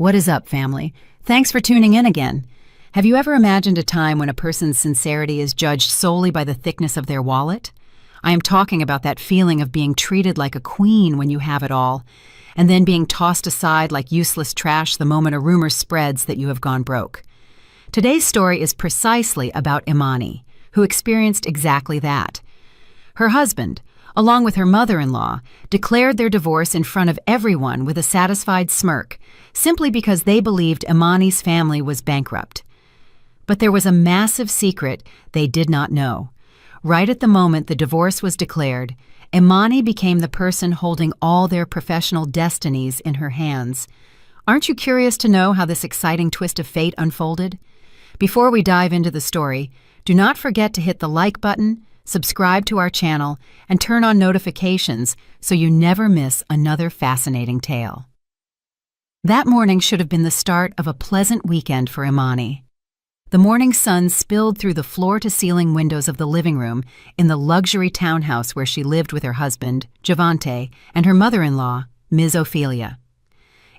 What is up, family? Thanks for tuning in again. Have you ever imagined a time when a person's sincerity is judged solely by the thickness of their wallet? I am talking about that feeling of being treated like a queen when you have it all, and then being tossed aside like useless trash the moment a rumor spreads that you have gone broke. Today's story is precisely about Imani, who experienced exactly that. Her husband, along with her mother-in-law, declared their divorce in front of everyone with a satisfied smirk, simply because they believed Imani's family was bankrupt. But there was a massive secret they did not know. Right at the moment the divorce was declared, Imani became the person holding all their professional destinies in her hands. Aren't you curious to know how this exciting twist of fate unfolded? Before we dive into the story, do not forget to hit the like button, subscribe to our channel, and turn on notifications so you never miss another fascinating tale. That morning should have been the start of a pleasant weekend for Imani. The morning sun spilled through the floor-to-ceiling windows of the living room in the luxury townhouse where she lived with her husband, Javante, and her mother-in-law, Ms. Ophelia.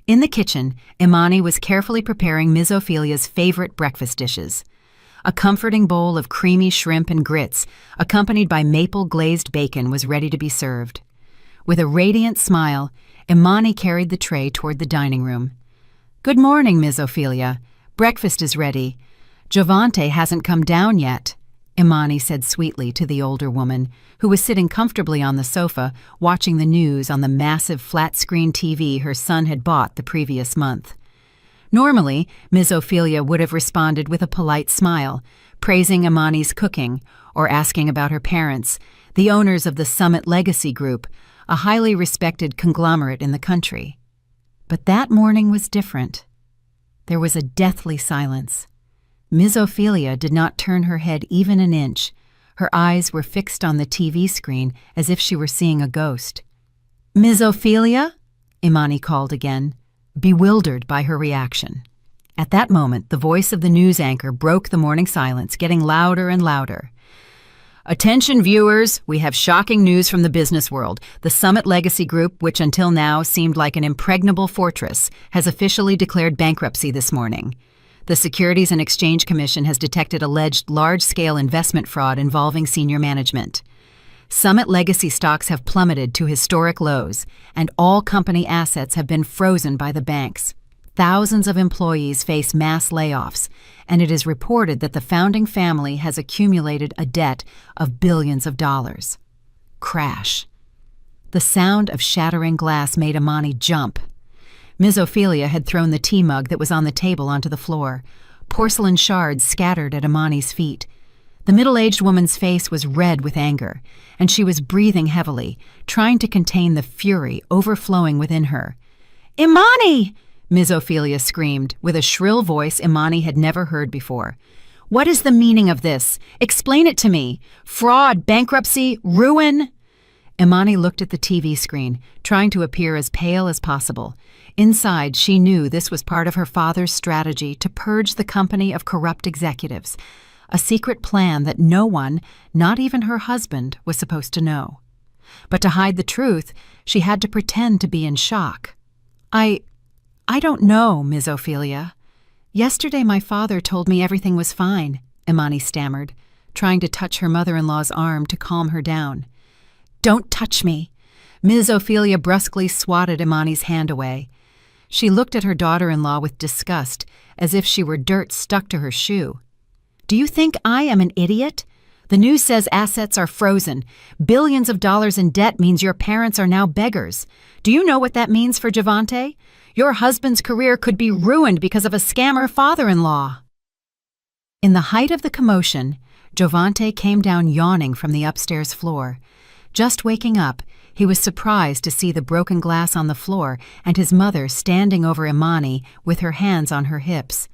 In the kitchen, Imani was carefully preparing Ms. Ophelia's favorite breakfast dishes. A comforting bowl of creamy shrimp and grits, accompanied by maple-glazed bacon, was ready to be served. With a radiant smile, Imani carried the tray toward the dining room. "Good morning, Ms. Ophelia. Breakfast is ready. Javante hasn't come down yet," Imani said sweetly to the older woman, who was sitting comfortably on the sofa watching the news on the massive flat-screen TV her son had bought the previous month. Normally, Ms. Ophelia would have responded with a polite smile, praising Imani's cooking or asking about her parents, the owners of the Summit Legacy Group, a highly respected conglomerate in the country. But that morning was different. There was a deathly silence. Ms. Ophelia did not turn her head even an inch. Her eyes were fixed on the TV screen as if she were seeing a ghost. "Ms. Ophelia?" Imani called again, bewildered by her reaction. At that moment, the voice of the news anchor broke the morning silence, getting louder and louder. "Attention viewers, we have shocking news from the business world. The Summit Legacy Group, which until now seemed like an impregnable fortress, has officially declared bankruptcy this morning. The Securities and Exchange Commission has detected alleged large-scale investment fraud involving senior management. Summit Legacy stocks have plummeted to historic lows, and all company assets have been frozen by the banks. Thousands of employees face mass layoffs, and it is reported that the founding family has accumulated a debt of billions of dollars." Crash. The sound of shattering glass made Imani jump. Ms. Ophelia had thrown the tea mug that was on the table onto the floor. Porcelain shards scattered at Imani's feet. The middle-aged woman's face was red with anger, and she was breathing heavily, trying to contain the fury overflowing within her. "Imani!" Ms. Ophelia screamed, with a shrill voice Imani had never heard before. "What is the meaning of this? Explain it to me. Fraud, bankruptcy, ruin?" Imani looked at the TV screen, trying to appear as pale as possible. Inside, she knew this was part of her father's strategy to purge the company of corrupt executives, a secret plan that no one, not even her husband, was supposed to know. But to hide the truth, she had to pretend to be in shock. I don't know, Ms. Ophelia. Yesterday my father told me everything was fine," Imani stammered, trying to touch her mother-in-law's arm to calm her down. "Don't touch me!" Ms. Ophelia brusquely swatted Imani's hand away. She looked at her daughter-in-law with disgust, as if she were dirt stuck to her shoe. "Do you think I am an idiot? The news says assets are frozen. Billions of dollars in debt means your parents are now beggars. Do you know what that means for Javante? Your husband's career could be ruined because of a scammer father-in-law." In the height of the commotion, Javante came down yawning from the upstairs floor. Just waking up, he was surprised to see the broken glass on the floor and his mother standing over Imani with her hands on her hips.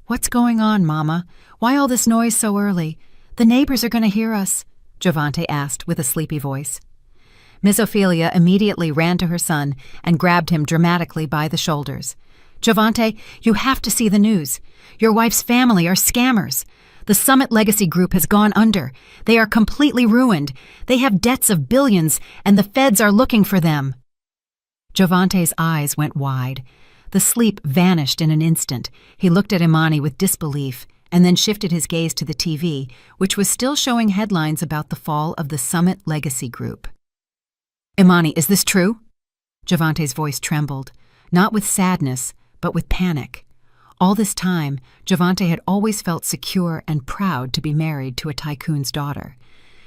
"What's going on, Mama? Why all this noise so early? The neighbors are going to hear us," Javante asked with a sleepy voice. Ms. Ophelia immediately ran to her son and grabbed him dramatically by the shoulders. "Javante, you have to see the news. Your wife's family are scammers. The Summit Legacy Group has gone under. They are completely ruined. They have debts of billions, and the feds are looking for them." Javante's eyes went wide. The sleep vanished in an instant. He looked at Imani with disbelief and then shifted his gaze to the TV, which was still showing headlines about the fall of the Summit Legacy Group. "Imani, is this true?" Javante's voice trembled, not with sadness, but with panic. All this time, Javante had always felt secure and proud to be married to a tycoon's daughter.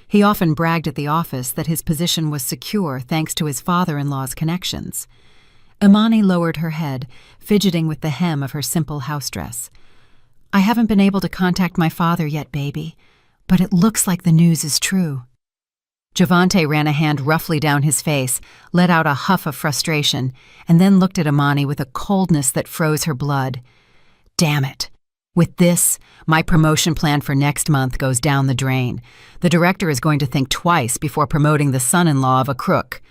He often bragged at the office that his position was secure thanks to his father-in-law's connections. Imani lowered her head, fidgeting with the hem of her simple house dress. "I haven't been able to contact my father yet, baby, but it looks like the news is true." Javante ran a hand roughly down his face, let out a huff of frustration, and then looked at Imani with a coldness that froze her blood. "Damn it. With this, my promotion plan for next month goes down the drain. The director is going to think twice before promoting the son-in-law of a crook."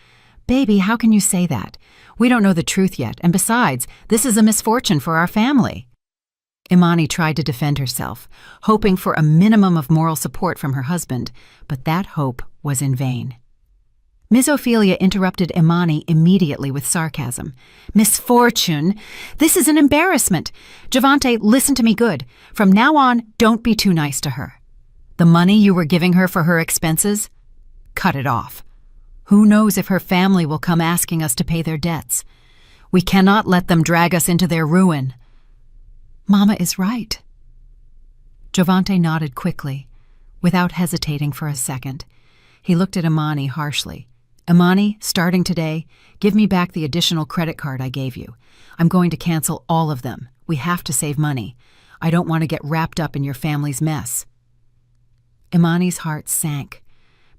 "Baby, how can you say that? We don't know the truth yet, and besides, this is a misfortune for our family." Imani tried to defend herself, hoping for a minimum of moral support from her husband, but that hope was in vain. Ms. Ophelia interrupted Imani immediately with sarcasm. "Misfortune? This is an embarrassment. Javante, listen to me good. From now on, don't be too nice to her. The money you were giving her for her expenses? Cut it off. Who knows if her family will come asking us to pay their debts? We cannot let them drag us into their ruin." "Mama is right." Javante nodded quickly, without hesitating for a second. He looked at Imani harshly. "Imani, starting today, give me back the additional credit card I gave you. I'm going to cancel all of them. We have to save money. I don't want to get wrapped up in your family's mess." Imani's heart sank.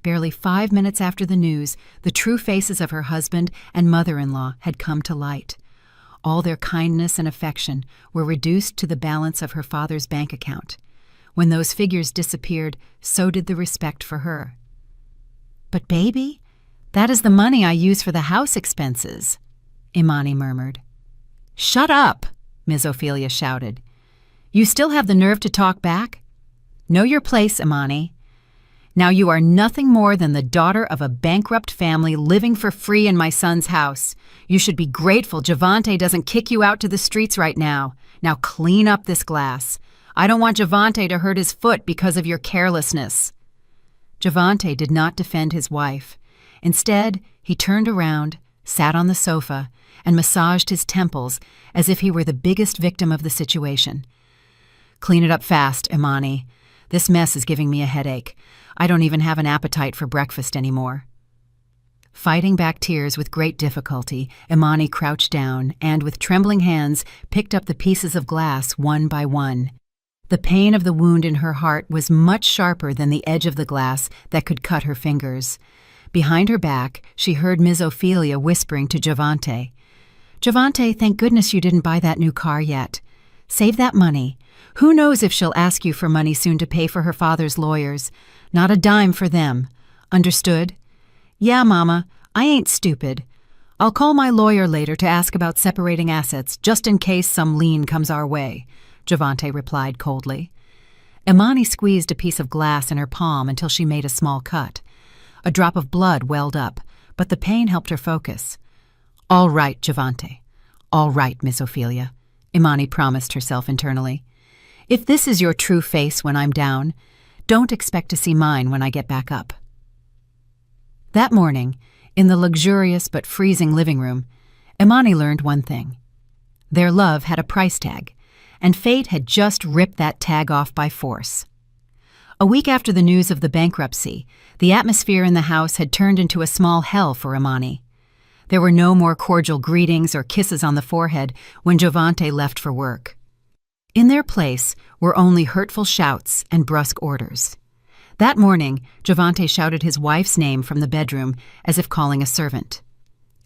Barely 5 minutes after the news, the true faces of her husband and mother-in-law had come to light. All their kindness and affection were reduced to the balance of her father's bank account. When those figures disappeared, so did the respect for her. "But baby, that is the money I use for the house expenses," Imani murmured. "Shut up," Ms. Ophelia shouted. "You still have the nerve to talk back? Know your place, Imani. Now you are nothing more than the daughter of a bankrupt family living for free in my son's house. You should be grateful Javante doesn't kick you out to the streets right now. Now clean up this glass. I don't want Javante to hurt his foot because of your carelessness." Javante did not defend his wife. Instead, he turned around, sat on the sofa, and massaged his temples as if he were the biggest victim of the situation. "Clean it up fast, Imani. This mess is giving me a headache. I don't even have an appetite for breakfast anymore." Fighting back tears with great difficulty, Imani crouched down and, with trembling hands, picked up the pieces of glass one by one. The pain of the wound in her heart was much sharper than the edge of the glass that could cut her fingers. Behind her back, she heard Ms. Ophelia whispering to Javante, "Javante, thank goodness you didn't buy that new car yet. Save that money. Who knows if she'll ask you for money soon to pay for her father's lawyers. Not a dime for them. Understood?" "Yeah, Mama, I ain't stupid. I'll call my lawyer later to ask about separating assets, just in case some lien comes our way," Javante replied coldly. Imani squeezed a piece of glass in her palm until she made a small cut. A drop of blood welled up, but the pain helped her focus. "All right, Javante. All right, Miss Ophelia," Imani promised herself internally. "If this is your true face when I'm down, don't expect to see mine when I get back up." That morning, in the luxurious but freezing living room, Imani learned one thing. Their love had a price tag, and fate had just ripped that tag off by force. A week after the news of the bankruptcy, the atmosphere in the house had turned into a small hell for Imani. There were no more cordial greetings or kisses on the forehead when Javante left for work. In their place were only hurtful shouts and brusque orders. That morning, Javante shouted his wife's name from the bedroom as if calling a servant.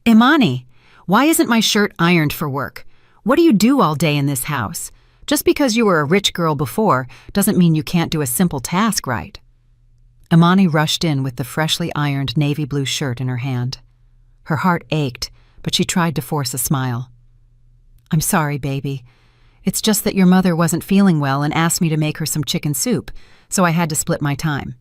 "Imani, why isn't my shirt ironed for work? What do you do all day in this house? Just because you were a rich girl before doesn't mean you can't do a simple task right." Imani rushed in with the freshly ironed navy blue shirt in her hand. Her heart ached, but she tried to force a smile. "I'm sorry, baby. It's just that your mother wasn't feeling well and asked me to make her some chicken soup, so I had to split my time."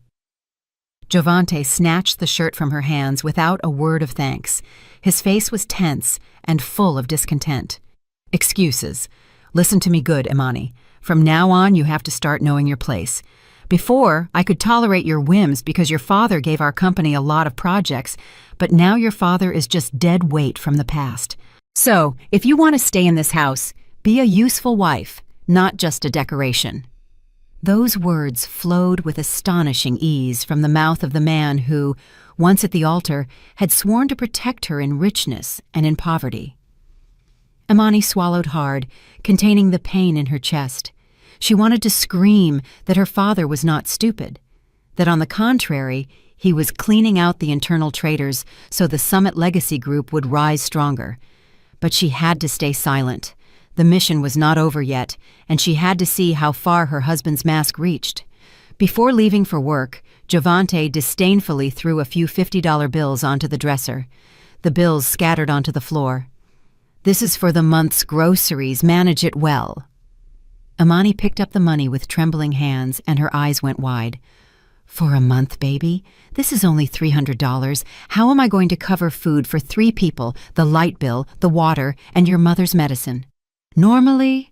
Javante snatched the shirt from her hands without a word of thanks. His face was tense and full of discontent. Excuses. Listen to me good, Imani. From now on, you have to start knowing your place. Before, I could tolerate your whims because your father gave our company a lot of projects, but now your father is just dead weight from the past. So, if you want to stay in this house, be a useful wife, not just a decoration. Those words flowed with astonishing ease from the mouth of the man who, once at the altar, had sworn to protect her in richness and in poverty. Imani swallowed hard, containing the pain in her chest. She wanted to scream that her father was not stupid, that on the contrary, he was cleaning out the internal traitors so the Summit Legacy Group would rise stronger. But she had to stay silent. The mission was not over yet, and she had to see how far her husband's mask reached. Before leaving for work, Giovante disdainfully threw a few $50 bills onto the dresser. The bills scattered onto the floor. "This is for the month's groceries. Manage it well." Imani picked up the money with trembling hands, and her eyes went wide. "For a month, baby? This is only $300. How am I going to cover food for 3 people, the light bill, the water, and your mother's medicine?" Normally,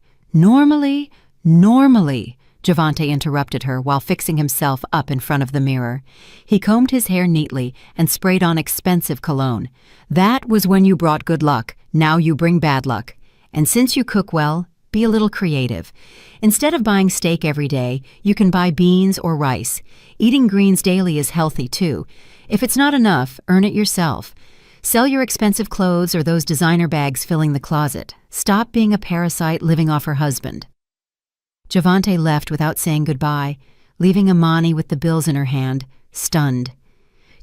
Giovante interrupted her while fixing himself up in front of the mirror. He combed his hair neatly and sprayed on expensive cologne. "That was when you brought good luck. Now you bring bad luck. And since you cook well, be a little creative. Instead of buying steak every day, you can buy beans or rice. Eating greens daily is healthy too. If it's not enough, earn it yourself. Sell your expensive clothes or those designer bags filling the closet. Stop being a parasite living off her husband." Giovante left without saying goodbye, leaving Imani with the bills in her hand, stunned.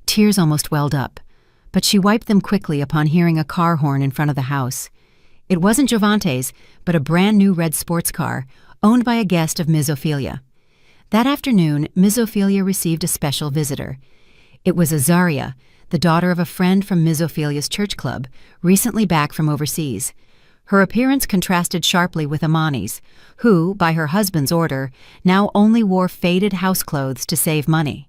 Tears almost welled up, but she wiped them quickly upon hearing a car horn in front of the house. It wasn't Giovante's, but a brand-new red sports car, owned by a guest of Ms. Ophelia. That afternoon, Ms. Ophelia received a special visitor. It was Azaria, the daughter of a friend from Ms. Ophelia's church club, recently back from overseas. Her appearance contrasted sharply with Imani's, who, by her husband's order, now only wore faded house clothes to save money.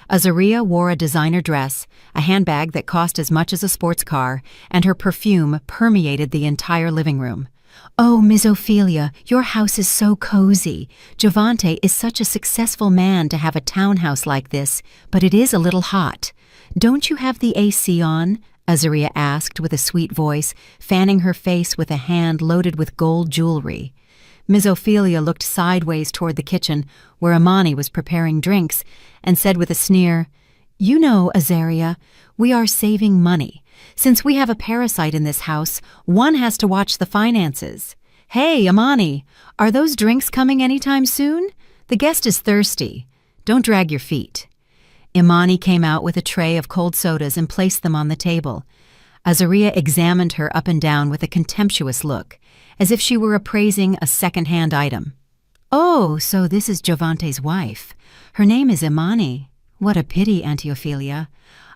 Azaria wore a designer dress, a handbag that cost as much as a sports car, and her perfume permeated the entire living room. "Oh, Ms. Ophelia, your house is so cozy. Giovante is such a successful man to have a townhouse like this, but it is a little hot. Don't you have the AC on?" Azaria asked with a sweet voice, fanning her face with a hand loaded with gold jewelry. Ms. Ophelia looked sideways toward the kitchen, where Imani was preparing drinks, and said with a sneer, "You know, Azaria, we are saving money. Since we have a parasite in this house, one has to watch the finances. Hey, Imani, are those drinks coming anytime soon? The guest is thirsty. Don't drag your feet." Imani came out with a tray of cold sodas and placed them on the table. Azaria examined her up and down with a contemptuous look, as if she were appraising a second-hand item. "Oh, so this is Giovante's wife. Her name is Imani. What a pity, Auntie Ophelia.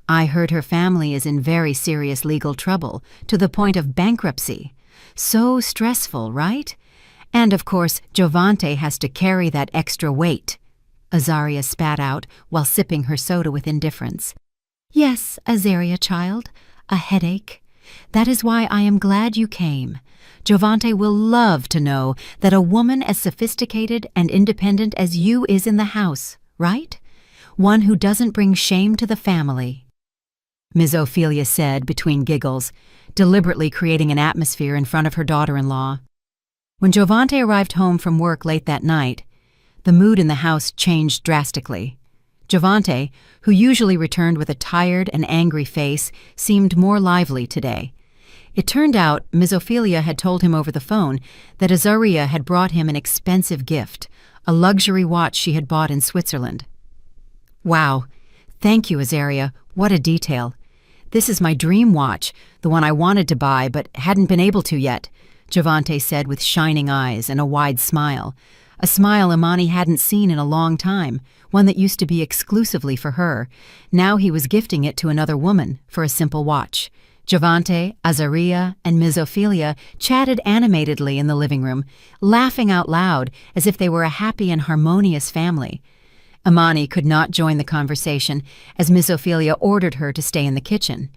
I heard her family is in very serious legal trouble, to the point of bankruptcy. So stressful, right? And of course, Giovante has to carry that extra weight." Azaria spat out while sipping her soda with indifference. "Yes, Azaria, child, a headache. That is why I am glad you came. Giovante will love to know that a woman as sophisticated and independent as you is in the house, right? One who doesn't bring shame to the family," Ms. Ophelia said between giggles, deliberately creating an atmosphere in front of her daughter-in-law. When Giovante arrived home from work late that night, the mood in the house changed drastically. Giovante, who usually returned with a tired and angry face, seemed more lively today. It turned out Ms. Ophelia had told him over the phone that Azaria had brought him an expensive gift, a luxury watch she had bought in Switzerland. "Wow, thank you, Azaria. What a detail. This is my dream watch, the one I wanted to buy but hadn't been able to yet," Giovante said with shining eyes and a wide smile. A smile Imani hadn't seen in a long time, one that used to be exclusively for her. Now he was gifting it to another woman for a simple watch. Giovante, Azaria, and Ms. Ophelia chatted animatedly in the living room, laughing out loud as if they were a happy and harmonious family. Imani could not join the conversation as Ms. Ophelia ordered her to stay in the kitchen.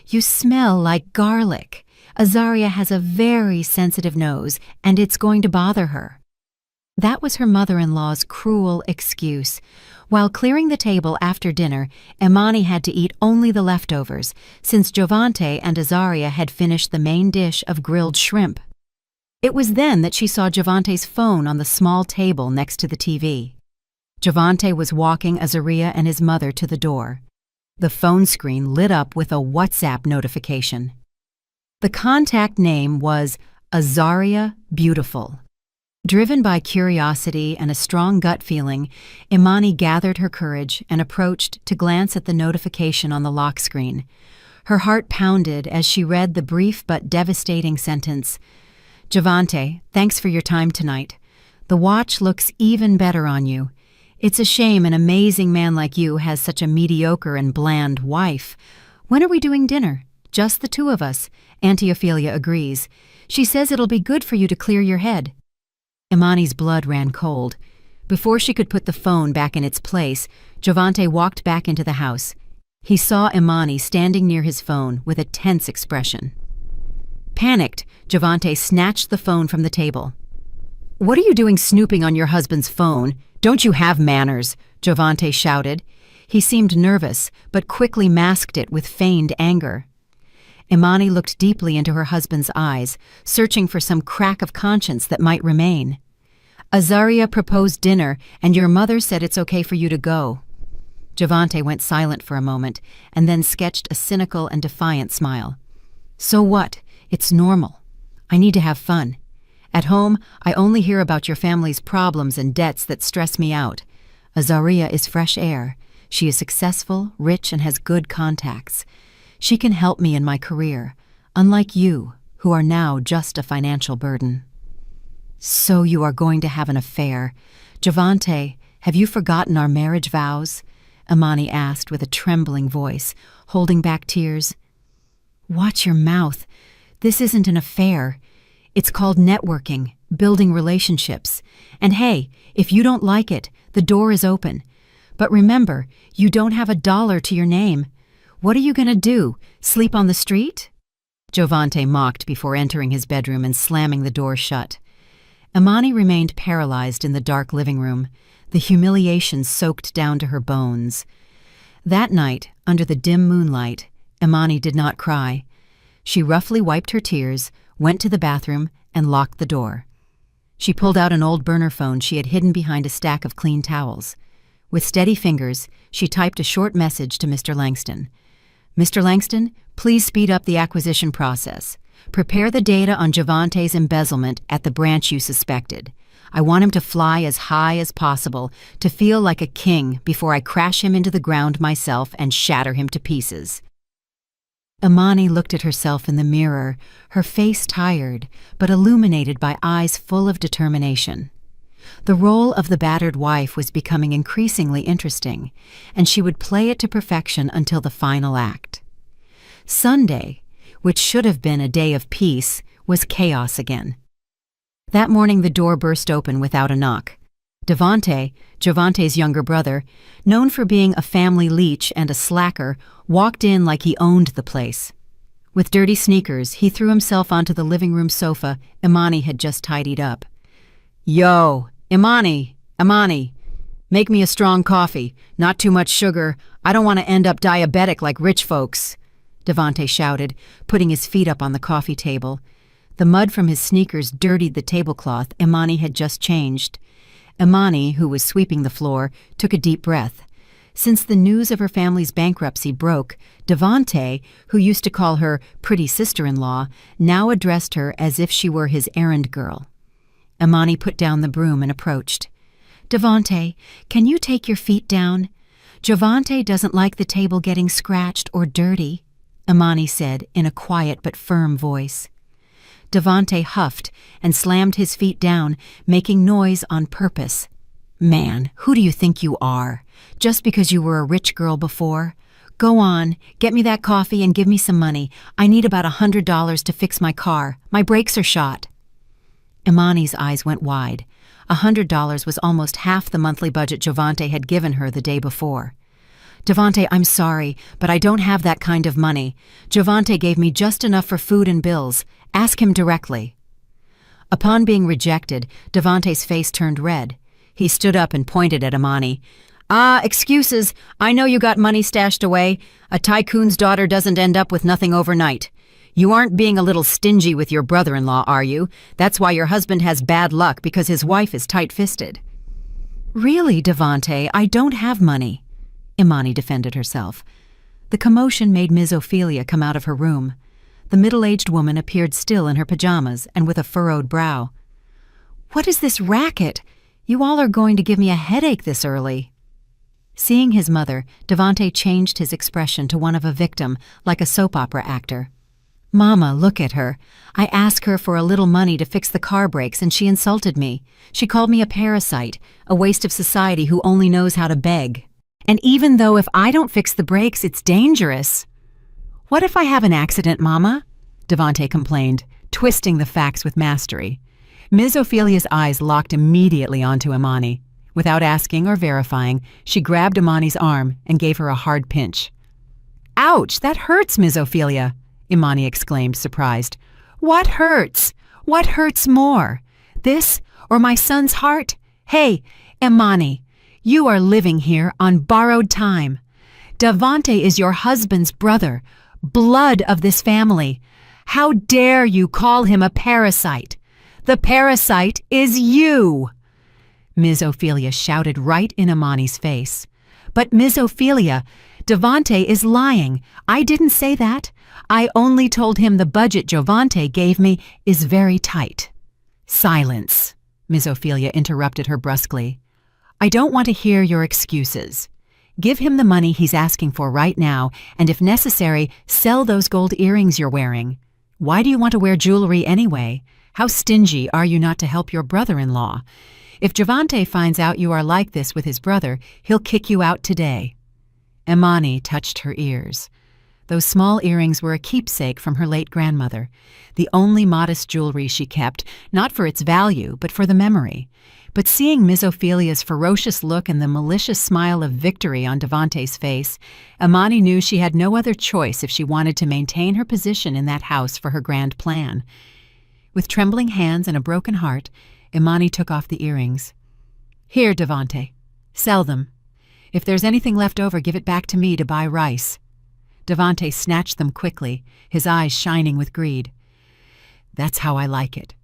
"You smell like garlic." Azaria has a very sensitive nose, and it's going to bother her." That was her mother-in-law's cruel excuse. While clearing the table after dinner, Imani had to eat only the leftovers, since Jovante and Azaria had finished the main dish of grilled shrimp. It was then that she saw Jovante's phone on the small table next to the TV. Jovante was walking Azaria and his mother to the door. The phone screen lit up with a WhatsApp notification. The contact name was Azaria Beautiful. Driven by curiosity and a strong gut feeling, Imani gathered her courage and approached to glance at the notification on the lock screen. Her heart pounded as she read the brief but devastating sentence, "Jovante, thanks for your time tonight. The watch looks even better on you. It's a shame an amazing man like you has such a mediocre and bland wife. When are we doing dinner? Just the two of us." Auntie Ophelia agrees. "She says it'll be good for you to clear your head." Imani's blood ran cold. Before she could put the phone back in its place, Jovante walked back into the house. He saw Imani standing near his phone with a tense expression. Panicked, Jovante snatched the phone from the table. "What are you doing snooping on your husband's phone? Don't you have manners?" Jovante shouted. He seemed nervous, but quickly masked it with feigned anger. Imani looked deeply into her husband's eyes, searching for some crack of conscience that might remain. "Azaria proposed dinner, and your mother said it's okay for you to go." Jovante went silent for a moment, and then sketched a cynical and defiant smile. "So what? It's normal. I need to have fun. At home, I only hear about your family's problems and debts that stress me out. Azaria is fresh air. She is successful, rich, and has good contacts. She can help me in my career, unlike you, who are now just a financial burden." "So you are going to have an affair. Jovante, have you forgotten our marriage vows?" Imani asked with a trembling voice, holding back tears. "Watch your mouth. This isn't an affair. It's called networking, building relationships. And hey, if you don't like it, the door is open. But remember, you don't have $1 to your name. What are you going to do, sleep on the street?" Jovante mocked before entering his bedroom and slamming the door shut. Imani remained paralyzed in the dark living room, the humiliation soaked down to her bones. That night, under the dim moonlight, Imani did not cry. She roughly wiped her tears, went to the bathroom, and locked the door. She pulled out an old burner phone she had hidden behind a stack of clean towels. With steady fingers, she typed a short message to Mr. Langston. "Mr. Langston, please speed up the acquisition process. Prepare the data on Jovante's embezzlement at the branch you suspected. I want him to fly as high as possible, to feel like a king before I crash him into the ground myself and shatter him to pieces." Imani looked at herself in the mirror, her face tired, but illuminated by eyes full of determination. The role of the battered wife was becoming increasingly interesting, and she would play it to perfection until the final act. Sunday, which should have been a day of peace, was chaos again. That morning the door burst open without a knock. Devante, Jovante's younger brother, known for being a family leech and a slacker, walked in like he owned the place. With dirty sneakers, he threw himself onto the living room sofa Imani had just tidied up. "Yo, Imani, make me a strong coffee, not too much sugar. I don't want to end up diabetic like rich folks," Devante shouted, putting his feet up on the coffee table. The mud from his sneakers dirtied the tablecloth Imani had just changed. Imani, who was sweeping the floor, took a deep breath. Since the news of her family's bankruptcy broke, Devante, who used to call her pretty sister-in-law, now addressed her as if she were his errand girl. Imani put down the broom and approached. "Devante, can you take your feet down? Jovante doesn't like the table getting scratched or dirty," Imani said in a quiet but firm voice. Devante huffed and slammed his feet down, making noise on purpose. "Man, who do you think you are? Just because you were a rich girl before? Go on, get me that coffee and give me some money. I need about $100 to fix my car. My brakes are shot." Imani's eyes went wide. $100 was almost half the monthly budget Jovante had given her the day before. Devante, I'm sorry, but I don't have that kind of money. Devante gave me just enough for food and bills. Ask him directly. Upon being rejected, Devante's face turned red. He stood up and pointed at Imani. Excuses. I know you got money stashed away. A tycoon's daughter doesn't end up with nothing overnight. You aren't being a little stingy with your brother-in-law, are you? That's why your husband has bad luck, because his wife is tight-fisted. Really, Devante, I don't have money. Imani defended herself. The commotion made Ms. Ophelia come out of her room. The middle-aged woman appeared still in her pajamas and with a furrowed brow. What is this racket? You all are going to give me a headache this early. Seeing his mother, Devante changed his expression to one of a victim, like a soap opera actor. Mama, look at her. I asked her for a little money to fix the car brakes and she insulted me. She called me a parasite, a waste of society who only knows how to beg. And even though if I don't fix the brakes, it's dangerous. What if I have an accident, Mama? Devante complained, twisting the facts with mastery. Ms. Ophelia's eyes locked immediately onto Imani. Without asking or verifying, she grabbed Imani's arm and gave her a hard pinch. Ouch, that hurts, Ms. Ophelia, Imani exclaimed, surprised. What hurts? What hurts more? This or my son's heart? Hey, Imani, you are living here on borrowed time. Devante is your husband's brother, blood of this family. How dare you call him a parasite? The parasite is you! Ms. Ophelia shouted right in Imani's face. But Ms. Ophelia, Devante is lying. I didn't say that. I only told him the budget Devante gave me is very tight. Silence, Ms. Ophelia interrupted her brusquely. I don't want to hear your excuses. Give him the money he's asking for right now, and if necessary, sell those gold earrings you're wearing. Why do you want to wear jewelry anyway? How stingy are you not to help your brother-in-law? If Devante finds out you are like this with his brother, he'll kick you out today. Imani touched her ears. Those small earrings were a keepsake from her late grandmother, the only modest jewelry she kept, not for its value, but for the memory. But seeing Ms. Ophelia's ferocious look and the malicious smile of victory on Devante's face, Imani knew she had no other choice if she wanted to maintain her position in that house for her grand plan. With trembling hands and a broken heart, Imani took off the earrings. Here, Devante. Sell them. If there's anything left over, give it back to me to buy rice. Devante snatched them quickly, his eyes shining with greed. That's how I like it.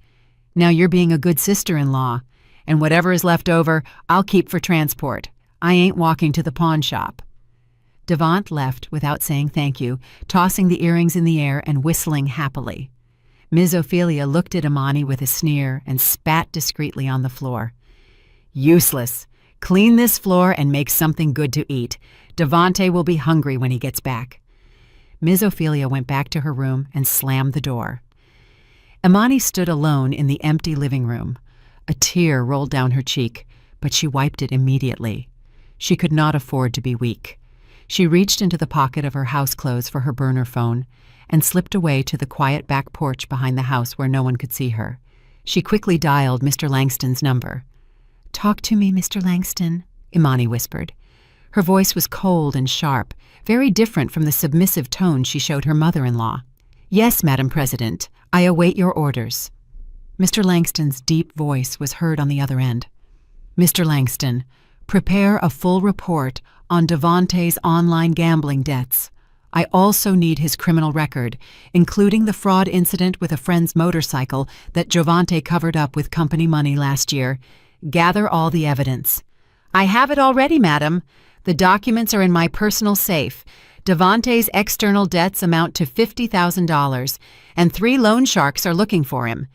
Now you're being a good sister-in-law, and whatever is left over, I'll keep for transport. I ain't walking to the pawn shop. Devant left without saying thank you, tossing the earrings in the air and whistling happily. Ms. Ophelia looked at Imani with a sneer and spat discreetly on the floor. Useless. Clean this floor and make something good to eat. Devante will be hungry when he gets back. Ms. Ophelia went back to her room and slammed the door. Imani stood alone in the empty living room. A tear rolled down her cheek, but she wiped it immediately. She could not afford to be weak. She reached into the pocket of her house clothes for her burner phone and slipped away to the quiet back porch behind the house where no one could see her. She quickly dialed Mr. Langston's number. "Talk to me, Mr. Langston," Imani whispered. Her voice was cold and sharp, very different from the submissive tone she showed her mother-in-law. "Yes, Madam President, I await your orders." Mr. Langston's deep voice was heard on the other end. "Mr. Langston, prepare a full report on Devante's online gambling debts. I also need his criminal record, including the fraud incident with a friend's motorcycle that Devante covered up with company money last year. Gather all the evidence." "I have it already, madam. The documents are in my personal safe. Devante's external debts amount to $50,000, and 3 loan sharks are looking for him.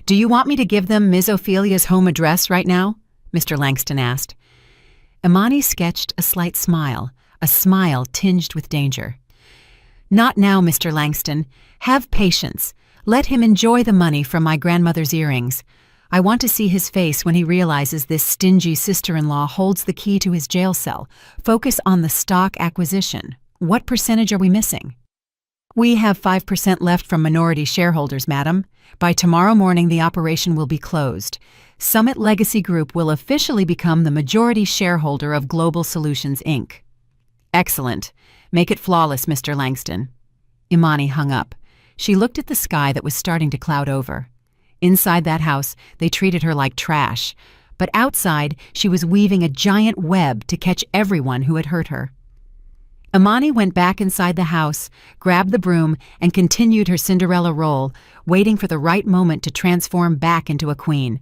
Do you want me to give them Ms. Ophelia's home address right now?" Mr. Langston asked. Imani sketched a slight smile, a smile tinged with danger. "Not now, Mr. Langston. Have patience. Let him enjoy the money from my grandmother's earrings. I want to see his face when he realizes this stingy sister-in-law holds the key to his jail cell. Focus on the stock acquisition. What percentage are we missing?" "We have 5% left from minority shareholders, madam. By tomorrow morning, the operation will be closed. Summit Legacy Group will officially become the majority shareholder of Global Solutions, Inc." Excellent. Make it flawless, Mr. Langston. Imani hung up. She looked at the sky that was starting to cloud over. Inside that house, they treated her like trash, but outside, she was weaving a giant web to catch everyone who had hurt her. Imani went back inside the house, grabbed the broom, and continued her Cinderella role, waiting for the right moment to transform back into a queen.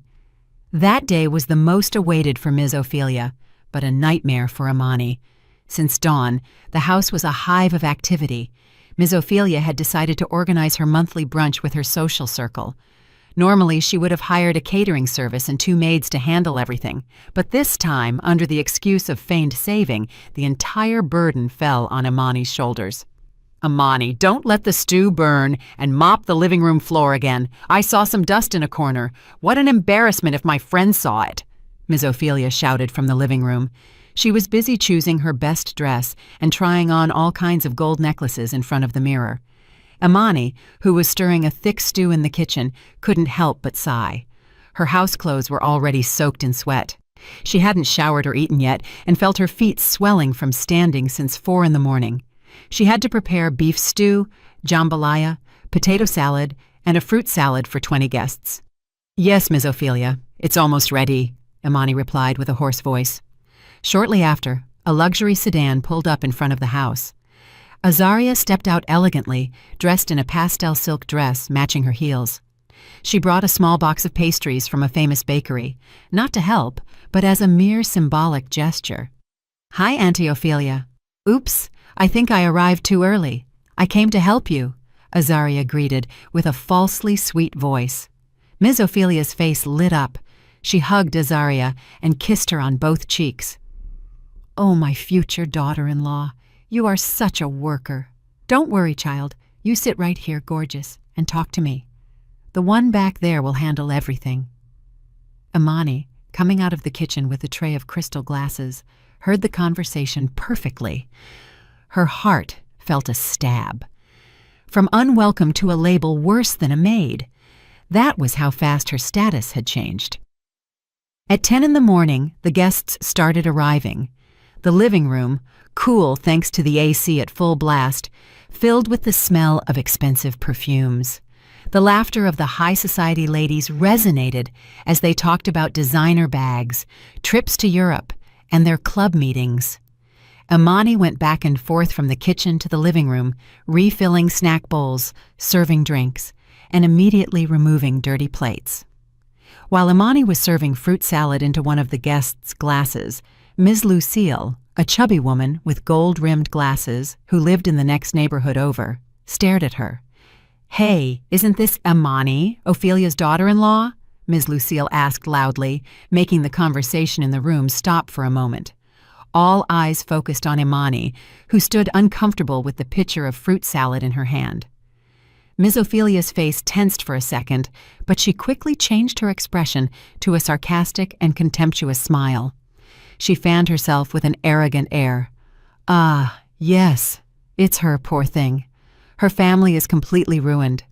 That day was the most awaited for Ms. Ophelia, but a nightmare for Imani. Since dawn, the house was a hive of activity. Ms. Ophelia had decided to organize her monthly brunch with her social circle. Normally, she would have hired a catering service and 2 maids to handle everything, but this time, under the excuse of feigned saving, the entire burden fell on Imani's shoulders. Imani, don't let the stew burn, and mop the living room floor again. I saw some dust in a corner. What an embarrassment if my friend saw it, Ms. Ophelia shouted from the living room. She was busy choosing her best dress and trying on all kinds of gold necklaces in front of the mirror. Imani, who was stirring a thick stew in the kitchen, couldn't help but sigh. Her house clothes were already soaked in sweat. She hadn't showered or eaten yet and felt her feet swelling from standing since 4 a.m. She had to prepare beef stew, jambalaya, potato salad, and a fruit salad for 20 guests. Yes, Ms. Ophelia, it's almost ready, Imani replied with a hoarse voice. Shortly after, a luxury sedan pulled up in front of the house. Azaria stepped out elegantly, dressed in a pastel silk dress matching her heels. She brought a small box of pastries from a famous bakery, not to help, but as a mere symbolic gesture. Hi, Auntie Ophelia. Oops, I think I arrived too early. I came to help you, Azaria greeted with a falsely sweet voice. Ms. Ophelia's face lit up. She hugged Azaria and kissed her on both cheeks. Oh, my future daughter-in-law. You are such a worker. Don't worry, child. You sit right here, gorgeous, and talk to me. The one back there will handle everything. Imani, coming out of the kitchen with a tray of crystal glasses, heard the conversation perfectly. Her heart felt a stab. From unwelcome to a label worse than a maid. That was how fast her status had changed. At 10 a.m, the guests started arriving. The living room, cool thanks to the AC at full blast, filled with the smell of expensive perfumes. The laughter of the high society ladies resonated as they talked about designer bags, trips to Europe, and their club meetings. Imani went back and forth from the kitchen to the living room, refilling snack bowls, serving drinks, and immediately removing dirty plates. While Imani was serving fruit salad into one of the guests' glasses, Ms. Lucille, a chubby woman with gold-rimmed glasses who lived in the next neighborhood over, stared at her. Hey, isn't this Imani, Ophelia's daughter-in-law? Ms. Lucille asked loudly, making the conversation in the room stop for a moment. All eyes focused on Imani, who stood uncomfortable with the pitcher of fruit salad in her hand. Ms. Ophelia's face tensed for a second, but she quickly changed her expression to a sarcastic and contemptuous smile. She fanned herself with an arrogant air. Ah, yes, it's her, poor thing. Her family is completely ruined.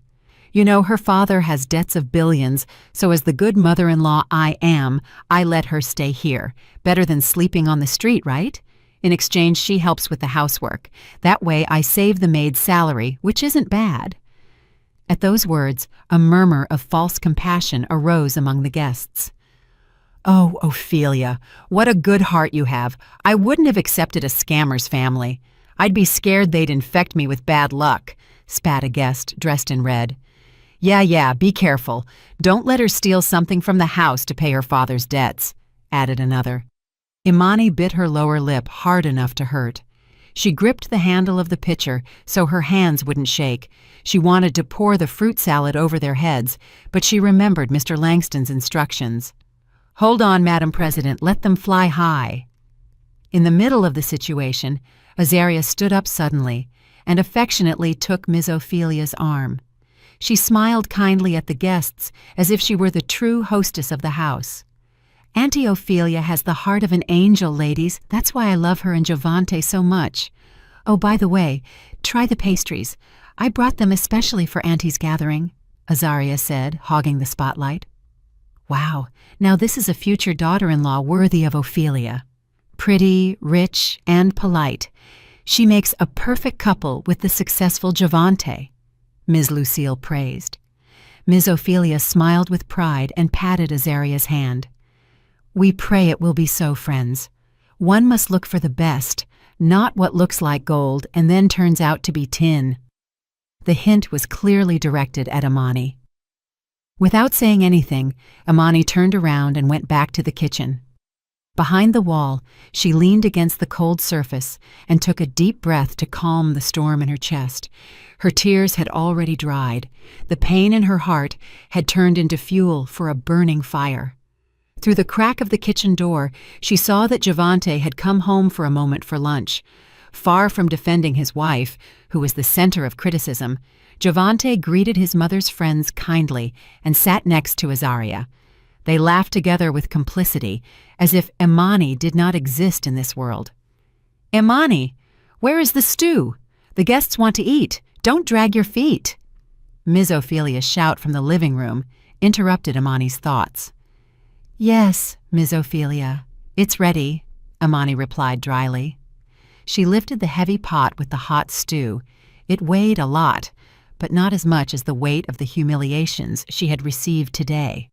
You know, her father has debts of billions, so as the good mother-in-law I am, I let her stay here. Better than sleeping on the street, right? In exchange, she helps with the housework. That way, I save the maid's salary, which isn't bad. At those words, a murmur of false compassion arose among the guests. Oh, Ophelia, what a good heart you have. I wouldn't have accepted a scammer's family. I'd be scared they'd infect me with bad luck, spat a guest dressed in red. Yeah, be careful. Don't let her steal something from the house to pay her father's debts, added another. Imani bit her lower lip hard enough to hurt. She gripped the handle of the pitcher so her hands wouldn't shake. She wanted to pour the fruit salad over their heads, but she remembered Mr. Langston's instructions. Hold on, Madam President, let them fly high. In the middle of the situation, Azaria stood up suddenly and affectionately took Ms. Ophelia's arm. She smiled kindly at the guests as if she were the true hostess of the house. Auntie Ophelia has the heart of an angel, ladies. That's why I love her and Giovante so much. Oh, by the way, try the pastries. I brought them especially for Auntie's gathering, Azaria said, hogging the spotlight. Wow, now this is a future daughter-in-law worthy of Ophelia. Pretty, rich, and polite. She makes a perfect couple with the successful Javante, Ms. Lucille praised. Ms. Ophelia smiled with pride and patted Azaria's hand. We pray it will be so, friends. One must look for the best, not what looks like gold and then turns out to be tin. The hint was clearly directed at Imani. Without saying anything, Imani turned around and went back to the kitchen. Behind the wall, she leaned against the cold surface and took a deep breath to calm the storm in her chest. Her tears had already dried. The pain in her heart had turned into fuel for a burning fire. Through the crack of the kitchen door, she saw that Javante had come home for a moment for lunch. Far from defending his wife, who was the center of criticism, Javante greeted his mother's friends kindly and sat next to Azaria. They laughed together with complicity, as if Imani did not exist in this world. Imani, where is the stew? The guests want to eat. Don't drag your feet. Ms. Ophelia's shout from the living room interrupted Imani's thoughts. Yes, Ms. Ophelia, it's ready, Imani replied dryly. She lifted the heavy pot with the hot stew. It weighed a lot, but not as much as the weight of the humiliations she had received today.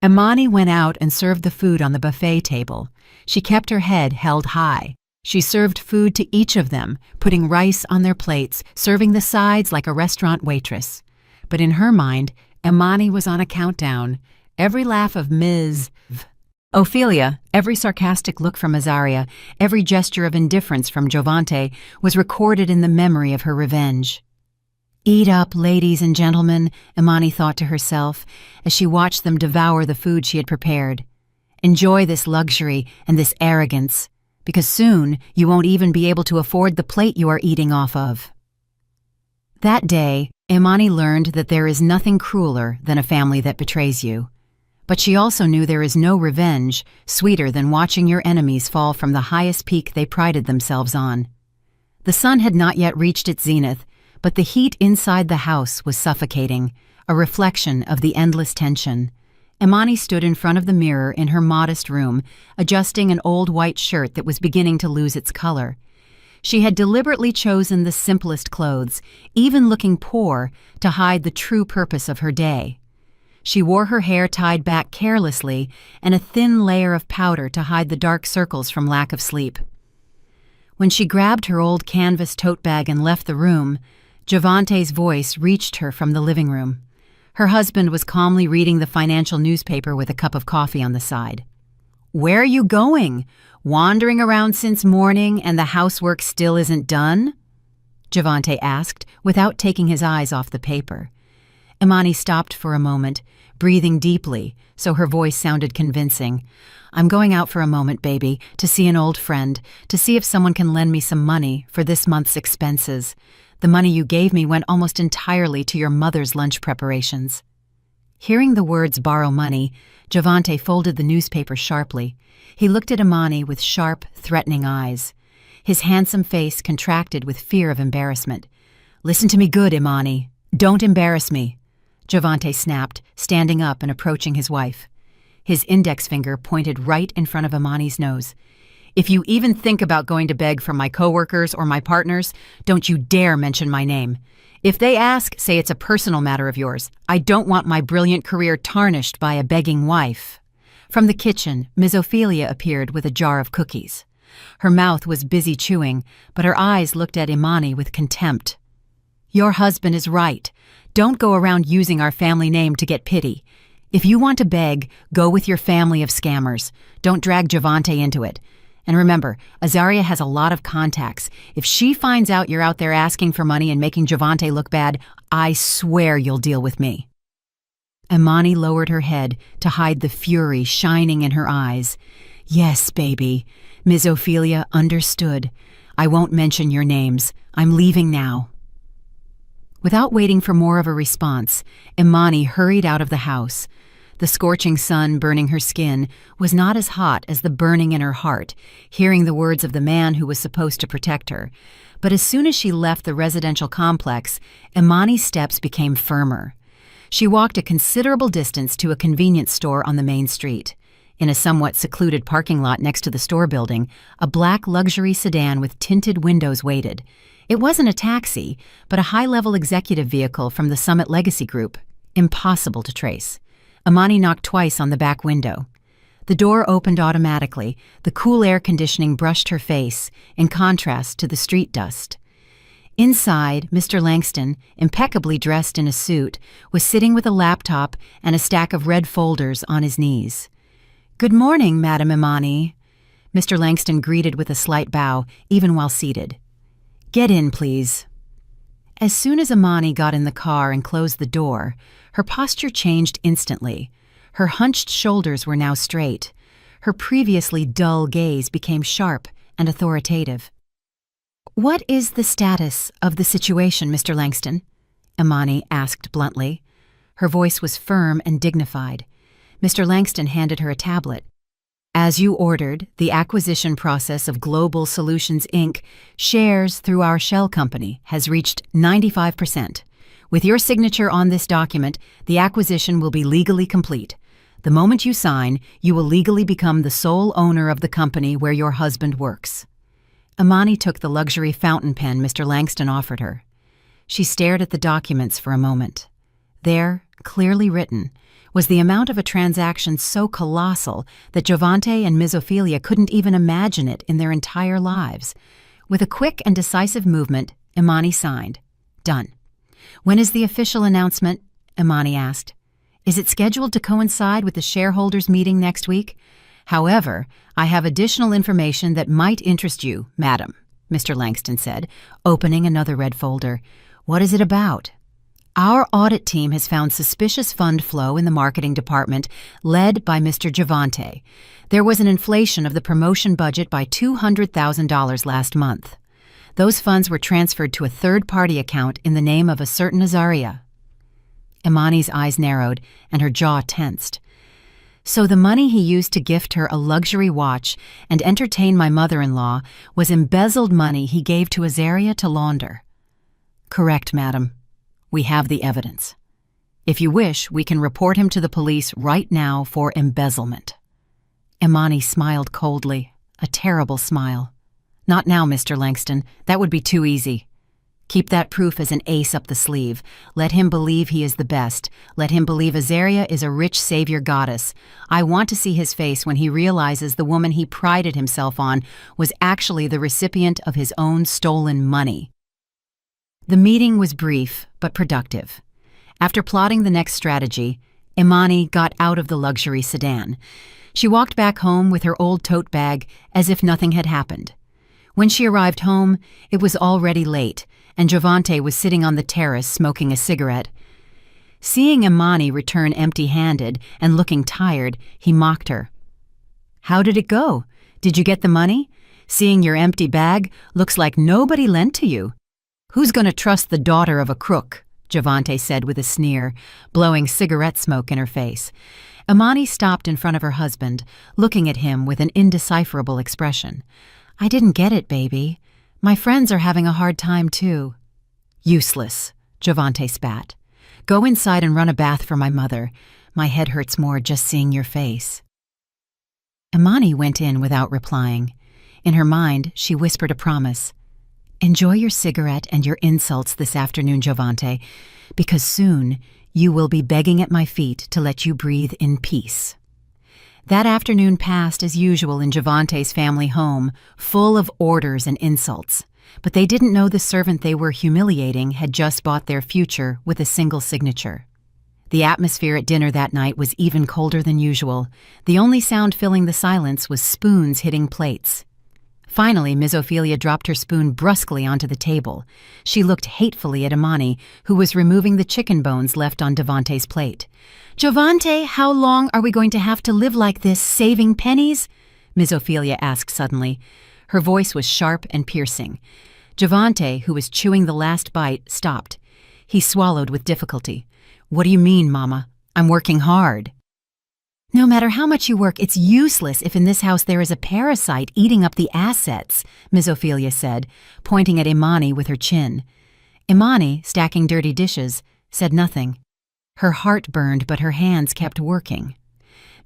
Imani went out and served the food on the buffet table. She kept her head held high. She served food to each of them, putting rice on their plates, serving the sides like a restaurant waitress. But in her mind, Imani was on a countdown. Every laugh of Ms. Ophelia, every sarcastic look from Azaria, every gesture of indifference from Javante was recorded in the memory of her revenge. Eat up, ladies and gentlemen, Imani thought to herself as she watched them devour the food she had prepared. Enjoy this luxury and this arrogance, because soon you won't even be able to afford the plate you are eating off of. That day, Imani learned that there is nothing crueler than a family that betrays you. But she also knew there is no revenge sweeter than watching your enemies fall from the highest peak they prided themselves on. The sun had not yet reached its zenith, but the heat inside the house was suffocating, a reflection of the endless tension. Imani stood in front of the mirror in her modest room, adjusting an old white shirt that was beginning to lose its color. She had deliberately chosen the simplest clothes, even looking poor, to hide the true purpose of her day. She wore her hair tied back carelessly and a thin layer of powder to hide the dark circles from lack of sleep. When she grabbed her old canvas tote bag and left the room, Javante's voice reached her from the living room. Her husband was calmly reading the financial newspaper with a cup of coffee on the side. "Where are you going? Wandering around since morning and the housework still isn't done?" Javante asked, without taking his eyes off the paper. Imani stopped for a moment, breathing deeply, so her voice sounded convincing. "I'm going out for a moment, baby, to see an old friend, to see if someone can lend me some money for this month's expenses. The money you gave me went almost entirely to your mother's lunch preparations." Hearing the words borrow money, Javante folded the newspaper sharply. He looked at Imani with sharp, threatening eyes. His handsome face contracted with fear of embarrassment. "Listen to me good, Imani. Don't embarrass me," Javante snapped, standing up and approaching his wife. His index finger pointed right in front of Imani's nose. "If you even think about going to beg from my coworkers or my partners, don't you dare mention my name. If they ask, say it's a personal matter of yours. I don't want my brilliant career tarnished by a begging wife." From the kitchen, Ms. Ophelia appeared with a jar of cookies. Her mouth was busy chewing, but her eyes looked at Imani with contempt. "Your husband is right. Don't go around using our family name to get pity. If you want to beg, go with your family of scammers. Don't drag Javante into it. And remember, Azaria has a lot of contacts. If she finds out you're out there asking for money and making Javante look bad, I swear you'll deal with me." Imani lowered her head to hide the fury shining in her eyes. "Yes, baby. Ms. Ophelia understood. I won't mention your names. I'm leaving now." Without waiting for more of a response, Imani hurried out of the house. The scorching sun burning her skin was not as hot as the burning in her heart, hearing the words of the man who was supposed to protect her. But as soon as she left the residential complex, Imani's steps became firmer. She walked a considerable distance to a convenience store on the main street. In a somewhat secluded parking lot next to the store building, a black luxury sedan with tinted windows waited. It wasn't a taxi, but a high-level executive vehicle from the Summit Legacy Group. Impossible to trace. Imani knocked twice on the back window. The door opened automatically. The cool air conditioning brushed her face, in contrast to the street dust. Inside, Mr. Langston, impeccably dressed in a suit, was sitting with a laptop and a stack of red folders on his knees. "Good morning, Madam Imani," Mr. Langston greeted with a slight bow, even while seated. "Get in, please." As soon as Imani got in the car and closed the door, her posture changed instantly. Her hunched shoulders were now straight. Her previously dull gaze became sharp and authoritative. "What is the status of the situation, Mr. Langston?" Imani asked bluntly. Her voice was firm and dignified. Mr. Langston handed her a tablet. "As you ordered, the acquisition process of Global Solutions, Inc. shares through our shell company has reached 95%. With your signature on this document, the acquisition will be legally complete. The moment you sign, you will legally become the sole owner of the company where your husband works." Imani took the luxury fountain pen Mr. Langston offered her. She stared at the documents for a moment. There, clearly written, was the amount of a transaction so colossal that Jovante and Ms. Ophelia couldn't even imagine it in their entire lives. With a quick and decisive movement, Imani signed. "Done." "When is the official announcement?" Imani asked. "Is it scheduled to coincide with the shareholders' meeting next week? However, I have additional information that might interest you, madam," Mr. Langston said, opening another red folder. "What is it about?" "Our audit team has found suspicious fund flow in the marketing department, led by Mr. Jovante. There was an inflation of the promotion budget by $200,000 last month. Those funds were transferred to a third-party account in the name of a certain Azaria." Imani's eyes narrowed, and her jaw tensed. "So the money he used to gift her a luxury watch and entertain my mother-in-law was embezzled money he gave to Azaria to launder." "Correct, madam. We have the evidence. If you wish, we can report him to the police right now for embezzlement." Imani smiled coldly, a terrible smile. "Not now, Mr. Langston. That would be too easy. Keep that proof as an ace up the sleeve. Let him believe he is the best. Let him believe Azaria is a rich savior goddess. I want to see his face when he realizes the woman he prided himself on was actually the recipient of his own stolen money." The meeting was brief but productive. After plotting the next strategy, Imani got out of the luxury sedan. She walked back home with her old tote bag as if nothing had happened. When she arrived home, it was already late, and Jovante was sitting on the terrace smoking a cigarette. Seeing Imani return empty-handed and looking tired, he mocked her. "How did it go? Did you get the money? Seeing your empty bag, looks like nobody lent to you." "Who's going to trust the daughter of a crook?" Jovante said with a sneer, blowing cigarette smoke in her face. Imani stopped in front of her husband, looking at him with an indecipherable expression. "I didn't get it, baby. My friends are having a hard time, too." "Useless," Jovante spat. "Go inside and run a bath for my mother. My head hurts more just seeing your face." Imani went in without replying. In her mind, she whispered a promise. "Enjoy your cigarette and your insults this afternoon, Jovante, because soon you will be begging at my feet to let you breathe in peace." That afternoon passed as usual in Jovante's family home, full of orders and insults. But they didn't know the servant they were humiliating had just bought their future with a single signature. The atmosphere at dinner that night was even colder than usual. The only sound filling the silence was spoons hitting plates. Finally, Ms. Ophelia dropped her spoon brusquely onto the table. She looked hatefully at Imani, who was removing the chicken bones left on Jovante's plate. "Jovante, how long are we going to have to live like this, saving pennies?" Ms. Ophelia asked suddenly. Her voice was sharp and piercing. Jovante, who was chewing the last bite, stopped. He swallowed with difficulty. "What do you mean, Mama? I'm working hard." "No matter how much you work, it's useless if in this house there is a parasite eating up the assets," Ms. Ophelia said, pointing at Imani with her chin. Imani, stacking dirty dishes, said nothing. Her heart burned, but her hands kept working.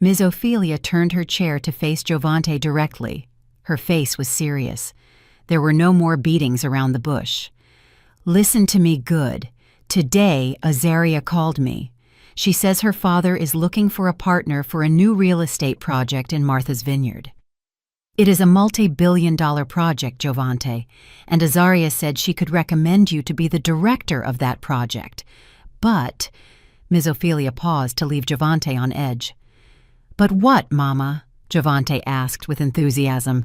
Ms. Ophelia turned her chair to face Giovante directly. Her face was serious. There were no more beatings around the bush. "Listen to me good. Today, Azaria called me. She says her father is looking for a partner for a new real estate project in Martha's Vineyard. It is a multi-billion-dollar project, Giovante, and Azaria said she could recommend you to be the director of that project. But," Ms. Ophelia paused to leave Giovante on edge. "But what, Mama?" Giovante asked with enthusiasm.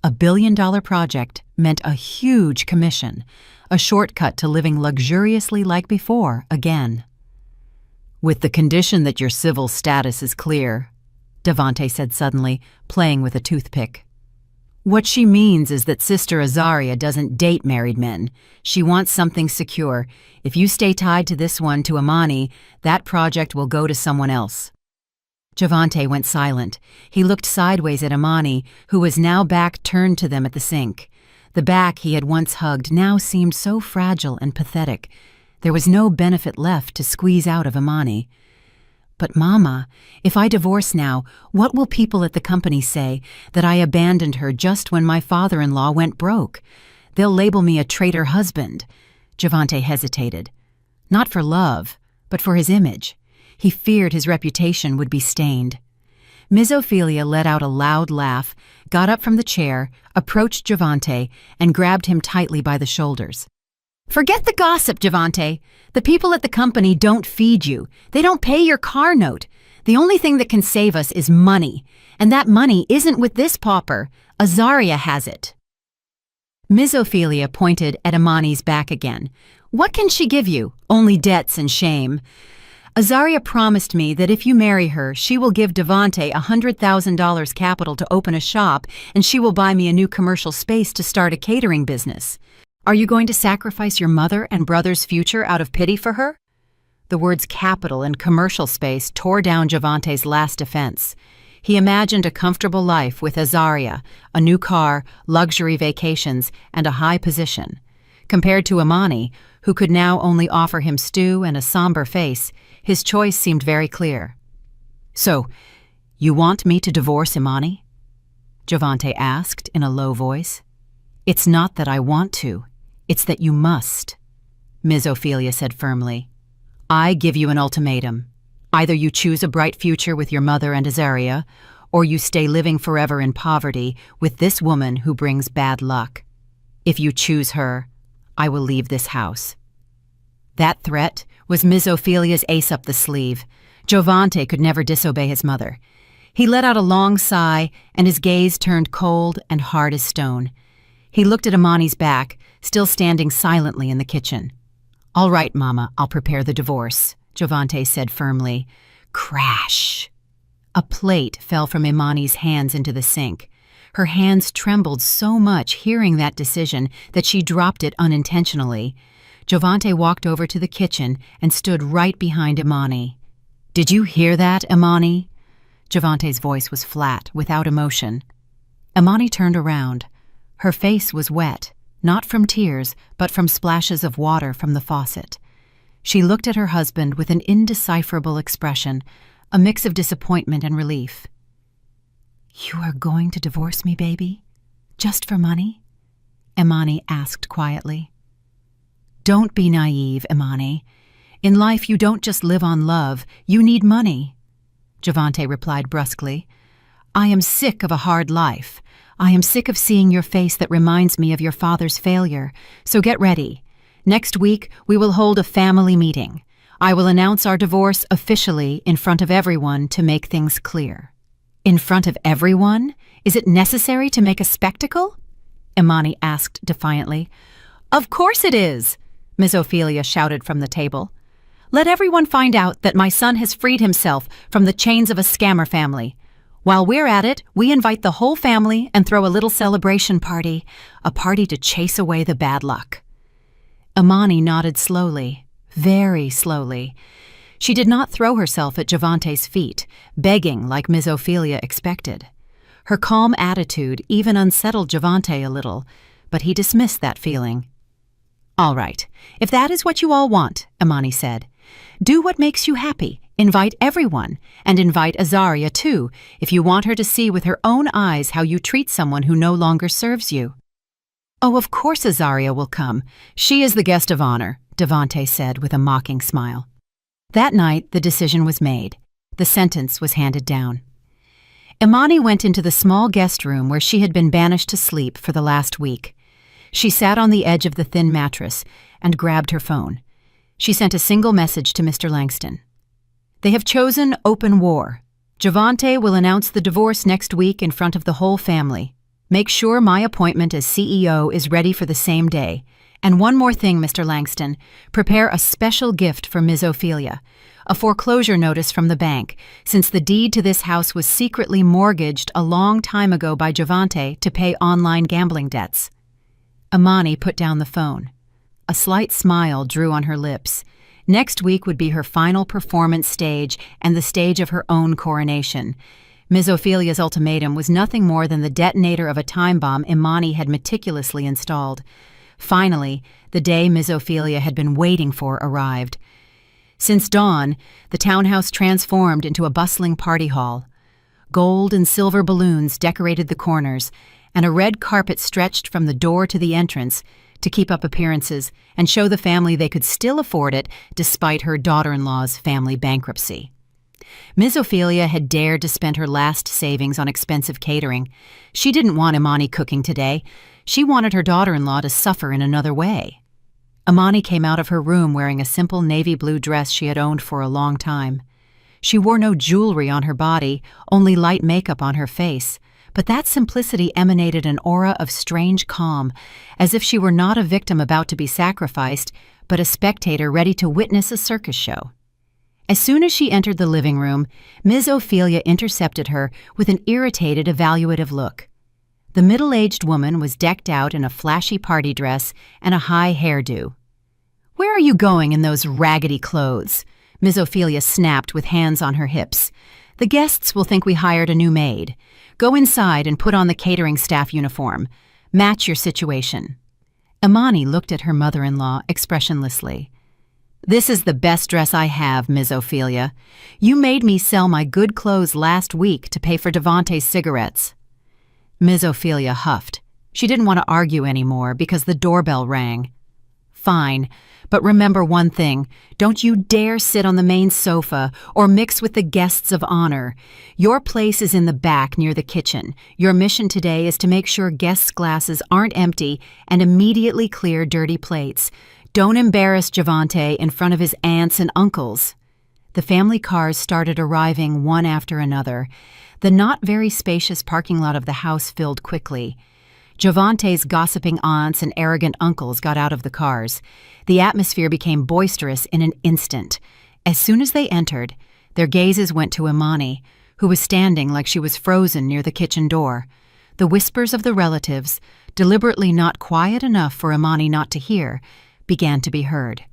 A billion-dollar project meant a huge commission, a shortcut to living luxuriously like before again. "With the condition that your civil status is clear," Devante said suddenly, playing with a toothpick. "What she means is that Sister Azaria doesn't date married men. She wants something secure. If you stay tied to this one to Amani, that project will go to someone else." Giovante went silent. He looked sideways at Amani, who was now back turned to them at the sink. The back he had once hugged now seemed so fragile and pathetic. There was no benefit left to squeeze out of Amani. "But Mama, if I divorce now, what will people at the company say? That I abandoned her just when my father-in-law went broke? They'll label me a traitor husband." Giovante hesitated. Not for love, but for his image. He feared his reputation would be stained. Ms. Ophelia let out a loud laugh, got up from the chair, approached Giovante, and grabbed him tightly by the shoulders. "Forget the gossip, Giovante. The people at the company don't feed you. They don't pay your car note. The only thing that can save us is money, and that money isn't with this pauper. Azaria has it." Ms. Ophelia pointed at Amani's back again. "What can she give you? Only debts and shame. Azaria promised me that if you marry her, she will give Devante $100,000 capital to open a shop, and she will buy me a new commercial space to start a catering business. Are you going to sacrifice your mother and brother's future out of pity for her?" The words capital and commercial space tore down Giovante's last defense. He imagined a comfortable life with Azaria, a new car, luxury vacations, and a high position. Compared to Amani, who could now only offer him stew and a somber face, his choice seemed very clear. "So, you want me to divorce Imani?" Giovante asked in a low voice. "It's not that I want to, it's that you must," Ms. Ophelia said firmly. "I give you an ultimatum. Either you choose a bright future with your mother and Azaria, or you stay living forever in poverty with this woman who brings bad luck. If you choose her, I will leave this house." That threat was Ms. Ophelia's ace up the sleeve. Giovante could never disobey his mother. He let out a long sigh, and his gaze turned cold and hard as stone. He looked at Amani's back, still standing silently in the kitchen. "All right, Mama, I'll prepare the divorce," Giovante said firmly. Crash! A plate fell from Imani's hands into the sink. Her hands trembled so much hearing that decision that she dropped it unintentionally. Giovante walked over to the kitchen and stood right behind Imani. "Did you hear that, Imani?" Giovante's voice was flat, without emotion. Imani turned around. Her face was wet, not from tears, but from splashes of water from the faucet. She looked at her husband with an indecipherable expression, a mix of disappointment and relief. "You are going to divorce me, baby? Just for money?" Imani asked quietly. "Don't be naive, Imani. In life you don't just live on love, you need money," Giovante replied brusquely. "I am sick of a hard life. I am sick of seeing your face that reminds me of your father's failure. So get ready. Next week we will hold a family meeting. I will announce our divorce officially in front of everyone to make things clear." "In front of everyone? Is it necessary to make a spectacle?" Imani asked defiantly. "Of course it is," Ms. Ophelia shouted from the table. "Let everyone find out that my son has freed himself from the chains of a scammer family. While we're at it, we invite the whole family and throw a little celebration party, a party to chase away the bad luck." Imani nodded slowly, very slowly. She did not throw herself at Giovante's feet, begging like Ms. Ophelia expected. Her calm attitude even unsettled Giovante a little, but he dismissed that feeling. "All right, if that is what you all want," Imani said, Do what makes you happy. Invite everyone, and invite Azaria too, if you want her to see with her own eyes how you treat someone who no longer serves you." "Oh, of course Azaria will come. She is the guest of honor," Devante said with a mocking smile. That night, the decision was made. The sentence was handed down. Imani went into the small guest room where she had been banished to sleep for the last week. She sat on the edge of the thin mattress and grabbed her phone. She sent a single message to Mr. Langston. "They have chosen open war. Javante will announce the divorce next week in front of the whole family. Make sure my appointment as CEO is ready for the same day. And one more thing, Mr. Langston. Prepare a special gift for Ms. Ophelia. A foreclosure notice from the bank, since the deed to this house was secretly mortgaged a long time ago by Javante to pay online gambling debts." Imani put down the phone. A slight smile drew on her lips. Next week would be her final performance stage and the stage of her own coronation. Ms. Ophelia's ultimatum was nothing more than the detonator of a time bomb Imani had meticulously installed. Finally, the day Ms. Ophelia had been waiting for arrived. Since dawn, the townhouse transformed into a bustling party hall. Gold and silver balloons decorated the corners, and a red carpet stretched from the door to the entrance to keep up appearances and show the family they could still afford it despite her daughter-in-law's family bankruptcy. Ms. Ophelia had dared to spend her last savings on expensive catering. She didn't want Imani cooking today. She wanted her daughter-in-law to suffer in another way. Imani came out of her room wearing a simple navy blue dress she had owned for a long time. She wore no jewelry on her body, only light makeup on her face, but that simplicity emanated an aura of strange calm, as if she were not a victim about to be sacrificed, but a spectator ready to witness a circus show. As soon as she entered the living room, Ms. Ophelia intercepted her with an irritated, evaluative look. The middle-aged woman was decked out in a flashy party dress and a high hairdo. "Where are you going in those raggedy clothes?" Ms. Ophelia snapped with hands on her hips. "The guests will think we hired a new maid. Go inside and put on the catering staff uniform. Match your situation." Imani looked at her mother-in-law expressionlessly. "This is the best dress I have, Ms. Ophelia. You made me sell my good clothes last week to pay for Devante's cigarettes." Ms. Ophelia huffed. She didn't want to argue anymore because the doorbell rang. "Fine, but remember one thing. Don't you dare sit on the main sofa or mix with the guests of honor. Your place is in the back near the kitchen. Your mission today is to make sure guests' glasses aren't empty and immediately clear dirty plates. Don't embarrass Javante in front of his aunts and uncles." The family cars started arriving one after another. The not very spacious parking lot of the house filled quickly. Javante's gossiping aunts and arrogant uncles got out of the cars. The atmosphere became boisterous in an instant. As soon as they entered, their gazes went to Imani, who was standing like she was frozen near the kitchen door. The whispers of the relatives, deliberately not quiet enough for Imani not to hear, began to be heard.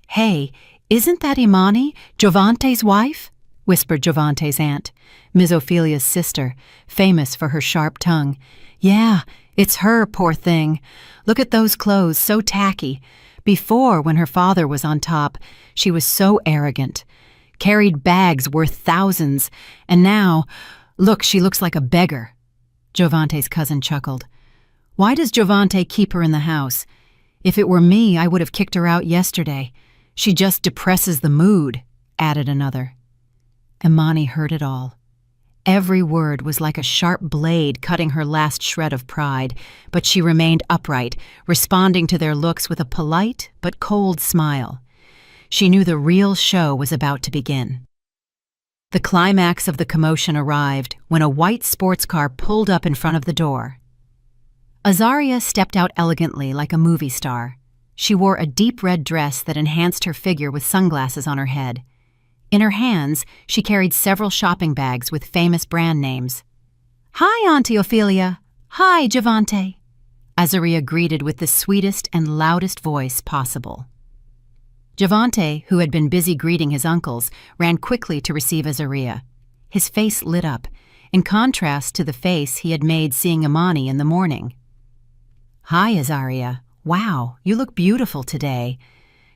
"Hey, isn't that Imani, Javante's wife?" whispered Javante's aunt, Ms. Ophelia's sister, famous for her sharp tongue. "Yeah, it's her, poor thing. Look at those clothes, so tacky. Before, when her father was on top, she was so arrogant. Carried bags worth thousands, and now, look, she looks like a beggar." Javante's cousin chuckled. "Why does Javante keep her in the house? If it were me, I would have kicked her out yesterday. She just depresses the mood," added another. Imani heard it all. Every word was like a sharp blade cutting her last shred of pride, but she remained upright, responding to their looks with a polite but cold smile. She knew the real show was about to begin. The climax of the commotion arrived when a white sports car pulled up in front of the door. Azaria stepped out elegantly like a movie star. She wore a deep red dress that enhanced her figure with sunglasses on her head. In her hands, she carried several shopping bags with famous brand names. "Hi, Auntie Ophelia. Hi, Javante," Azaria greeted with the sweetest and loudest voice possible. Javante, who had been busy greeting his uncles, ran quickly to receive Azaria. His face lit up, in contrast to the face he had made seeing Imani in the morning. "Hi, Azaria. Wow, you look beautiful today."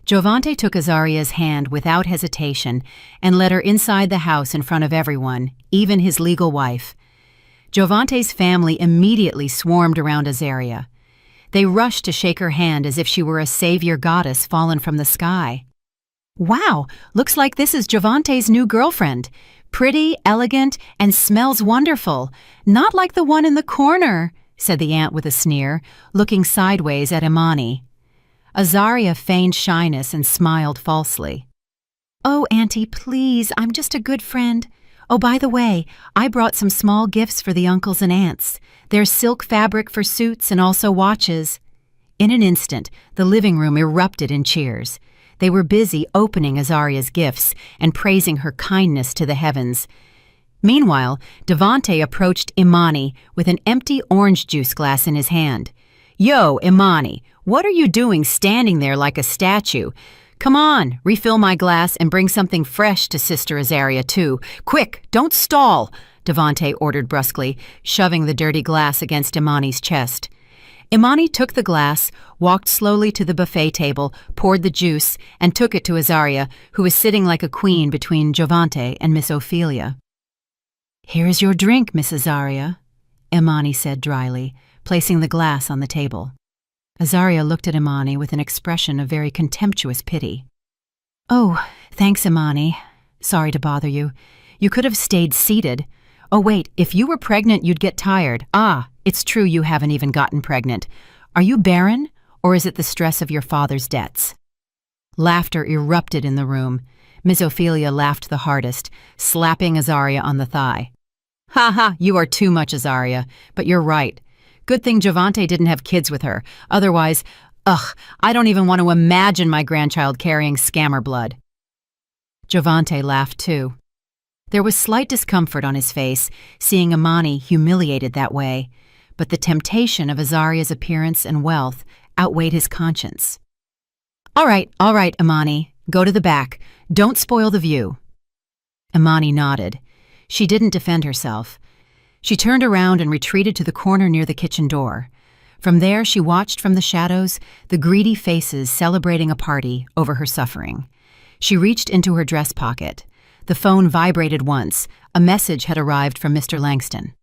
Jovante took Azaria's hand without hesitation and led her inside the house in front of everyone, even his legal wife. Jovante's family immediately swarmed around Azaria. They rushed to shake her hand as if she were a savior goddess fallen from the sky. "Wow, looks like this is Jovante's new girlfriend. Pretty, elegant, and smells wonderful. Not like the one in the corner," said the aunt with a sneer, looking sideways at Imani. Azaria feigned shyness and smiled falsely. "Oh, Auntie, please, I'm just a good friend. Oh, by the way, I brought some small gifts for the uncles and aunts. There's silk fabric for suits and also watches." In an instant, the living room erupted in cheers. They were busy opening Azaria's gifts and praising her kindness to the heavens. Meanwhile, Devante approached Imani with an empty orange juice glass in his hand. "Yo, Imani, what are you doing standing there like a statue? Come on, refill my glass and bring something fresh to Sister Azaria, too. Quick, don't stall," Devante ordered brusquely, shoving the dirty glass against Imani's chest. Imani took the glass, walked slowly to the buffet table, poured the juice, and took it to Azaria, who was sitting like a queen between Jovante and Miss Ophelia. "Here's your drink, Miss Azaria," Imani said dryly, placing the glass on the table. Azaria looked at Imani with an expression of very contemptuous pity. "Oh, thanks, Imani. Sorry to bother you. You could have stayed seated. Oh, wait, if you were pregnant, you'd get tired. Ah, it's true you haven't even gotten pregnant. Are you barren, or is it the stress of your father's debts?" Laughter erupted in the room. Miss Ophelia laughed the hardest, slapping Azaria on the thigh. "Ha ha, you are too much, Azaria, but you're right. Good thing Jovante didn't have kids with her. Otherwise, I don't even want to imagine my grandchild carrying scammer blood." Jovante laughed too. There was slight discomfort on his face, seeing Imani humiliated that way, but the temptation of Azaria's appearance and wealth outweighed his conscience. All right, Imani. Go to the back. Don't spoil the view." Imani nodded. She didn't defend herself. She turned around and retreated to the corner near the kitchen door. From there, she watched from the shadows the greedy faces celebrating a party over her suffering. She reached into her dress pocket. The phone vibrated once. A message had arrived from Mr. Langston.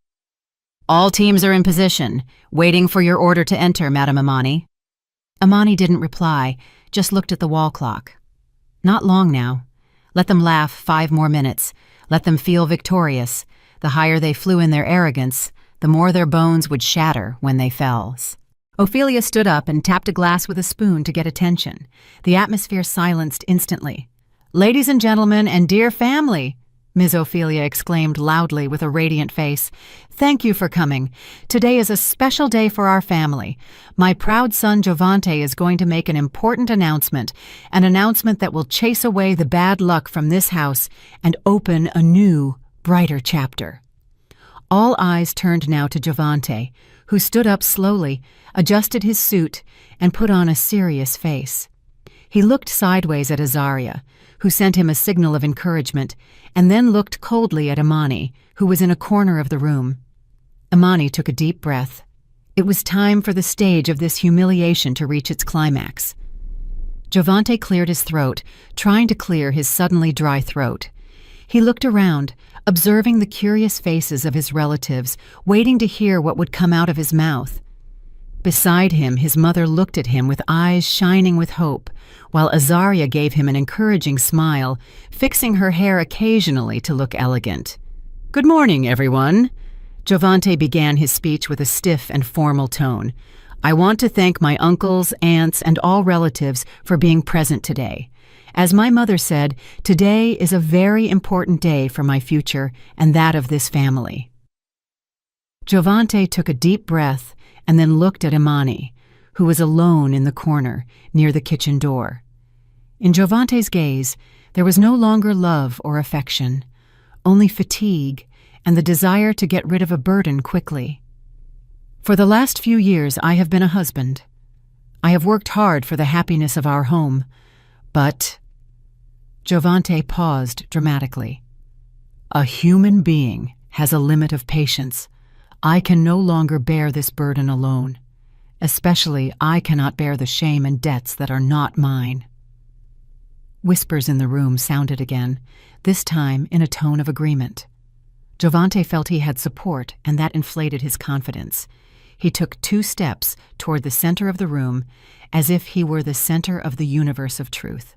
"All teams are in position, waiting for your order to enter, Madam Imani." Imani didn't reply, just looked at the wall clock. Not long now. Let them laugh 5 more minutes. Let them feel victorious. The higher they flew in their arrogance, the more their bones would shatter when they fell. Ophelia stood up and tapped a glass with a spoon to get attention. The atmosphere silenced instantly. "Ladies and gentlemen and dear family," Ms. Ophelia exclaimed loudly with a radiant face, "thank you for coming. Today is a special day for our family. My proud son Jovante is going to make an important announcement, an announcement that will chase away the bad luck from this house and open a new, brighter chapter." All eyes turned now to Jovante, who stood up slowly, adjusted his suit, and put on a serious face. He looked sideways at Azaria, who sent him a signal of encouragement, and then looked coldly at Imani, who was in a corner of the room. Imani took a deep breath. It was time for the stage of this humiliation to reach its climax. Jovante cleared his throat, trying to clear his suddenly dry throat. He looked around, observing the curious faces of his relatives, waiting to hear what would come out of his mouth. Beside him, his mother looked at him with eyes shining with hope, while Azaria gave him an encouraging smile, fixing her hair occasionally to look elegant. "Good morning, everyone." Jovante began his speech with a stiff and formal tone. "I want to thank my uncles, aunts, and all relatives for being present today. As my mother said, today is a very important day for my future and that of this family." Jovante took a deep breath and then looked at Imani, who was alone in the corner near the kitchen door. In Jovante's gaze, there was no longer love or affection, only fatigue and the desire to get rid of a burden quickly. "For the last few years, I have been a husband. I have worked hard for the happiness of our home, but—" Jovante paused dramatically. "A human being has a limit of patience. I can no longer bear this burden alone. Especially, I cannot bear the shame and debts that are not mine." Whispers in the room sounded again, this time in a tone of agreement. Giovante felt he had support, and that inflated his confidence. He took 2 steps toward the center of the room, as if he were the center of the universe of truth.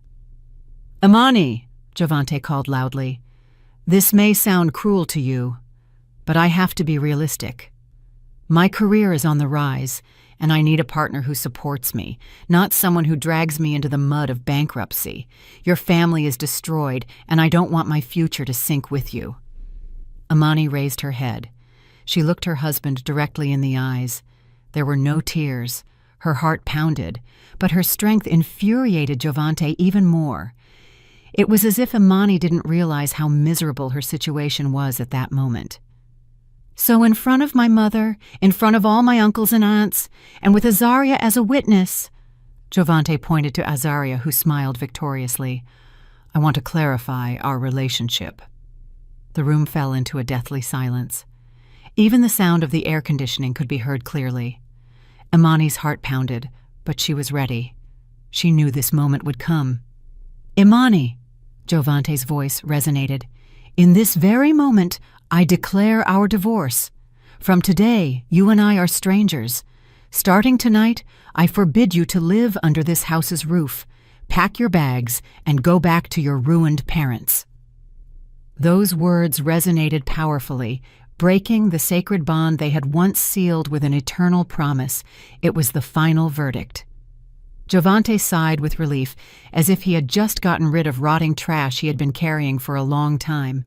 "Imani," Giovante called loudly, "this may sound cruel to you, but I have to be realistic. My career is on the rise, and I need a partner who supports me, not someone who drags me into the mud of bankruptcy. Your family is destroyed, and I don't want my future to sink with you." Imani raised her head. She looked her husband directly in the eyes. There were no tears. Her heart pounded, but her strength infuriated Giovante even more. It was as if Imani didn't realize how miserable her situation was at that moment. "So in front of my mother, in front of all my uncles and aunts, and with Azaria as a witness," Giovante pointed to Azaria, who smiled victoriously, "I want to clarify our relationship." The room fell into a deathly silence. Even the sound of the air conditioning could be heard clearly. Imani's heart pounded, but she was ready. She knew this moment would come. "Imani," Giovante's voice resonated, "in this very moment, I declare our divorce. From today, you and I are strangers. Starting tonight, I forbid you to live under this house's roof. Pack your bags and go back to your ruined parents." Those words resonated powerfully, breaking the sacred bond they had once sealed with an eternal promise. It was the final verdict. Giovante sighed with relief, as if he had just gotten rid of rotting trash he had been carrying for a long time.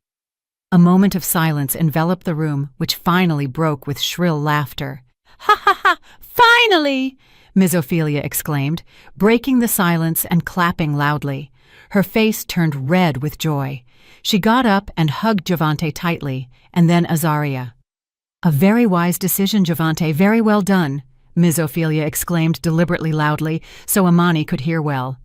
A moment of silence enveloped the room, which finally broke with shrill laughter. "Ha ha ha! Finally!" Miss Ophelia exclaimed, breaking the silence and clapping loudly. Her face turned red with joy. She got up and hugged Giovante tightly, and then Azaria. "A very wise decision, Giovante, very well done," Miss Ophelia exclaimed deliberately loudly, so Imani could hear well.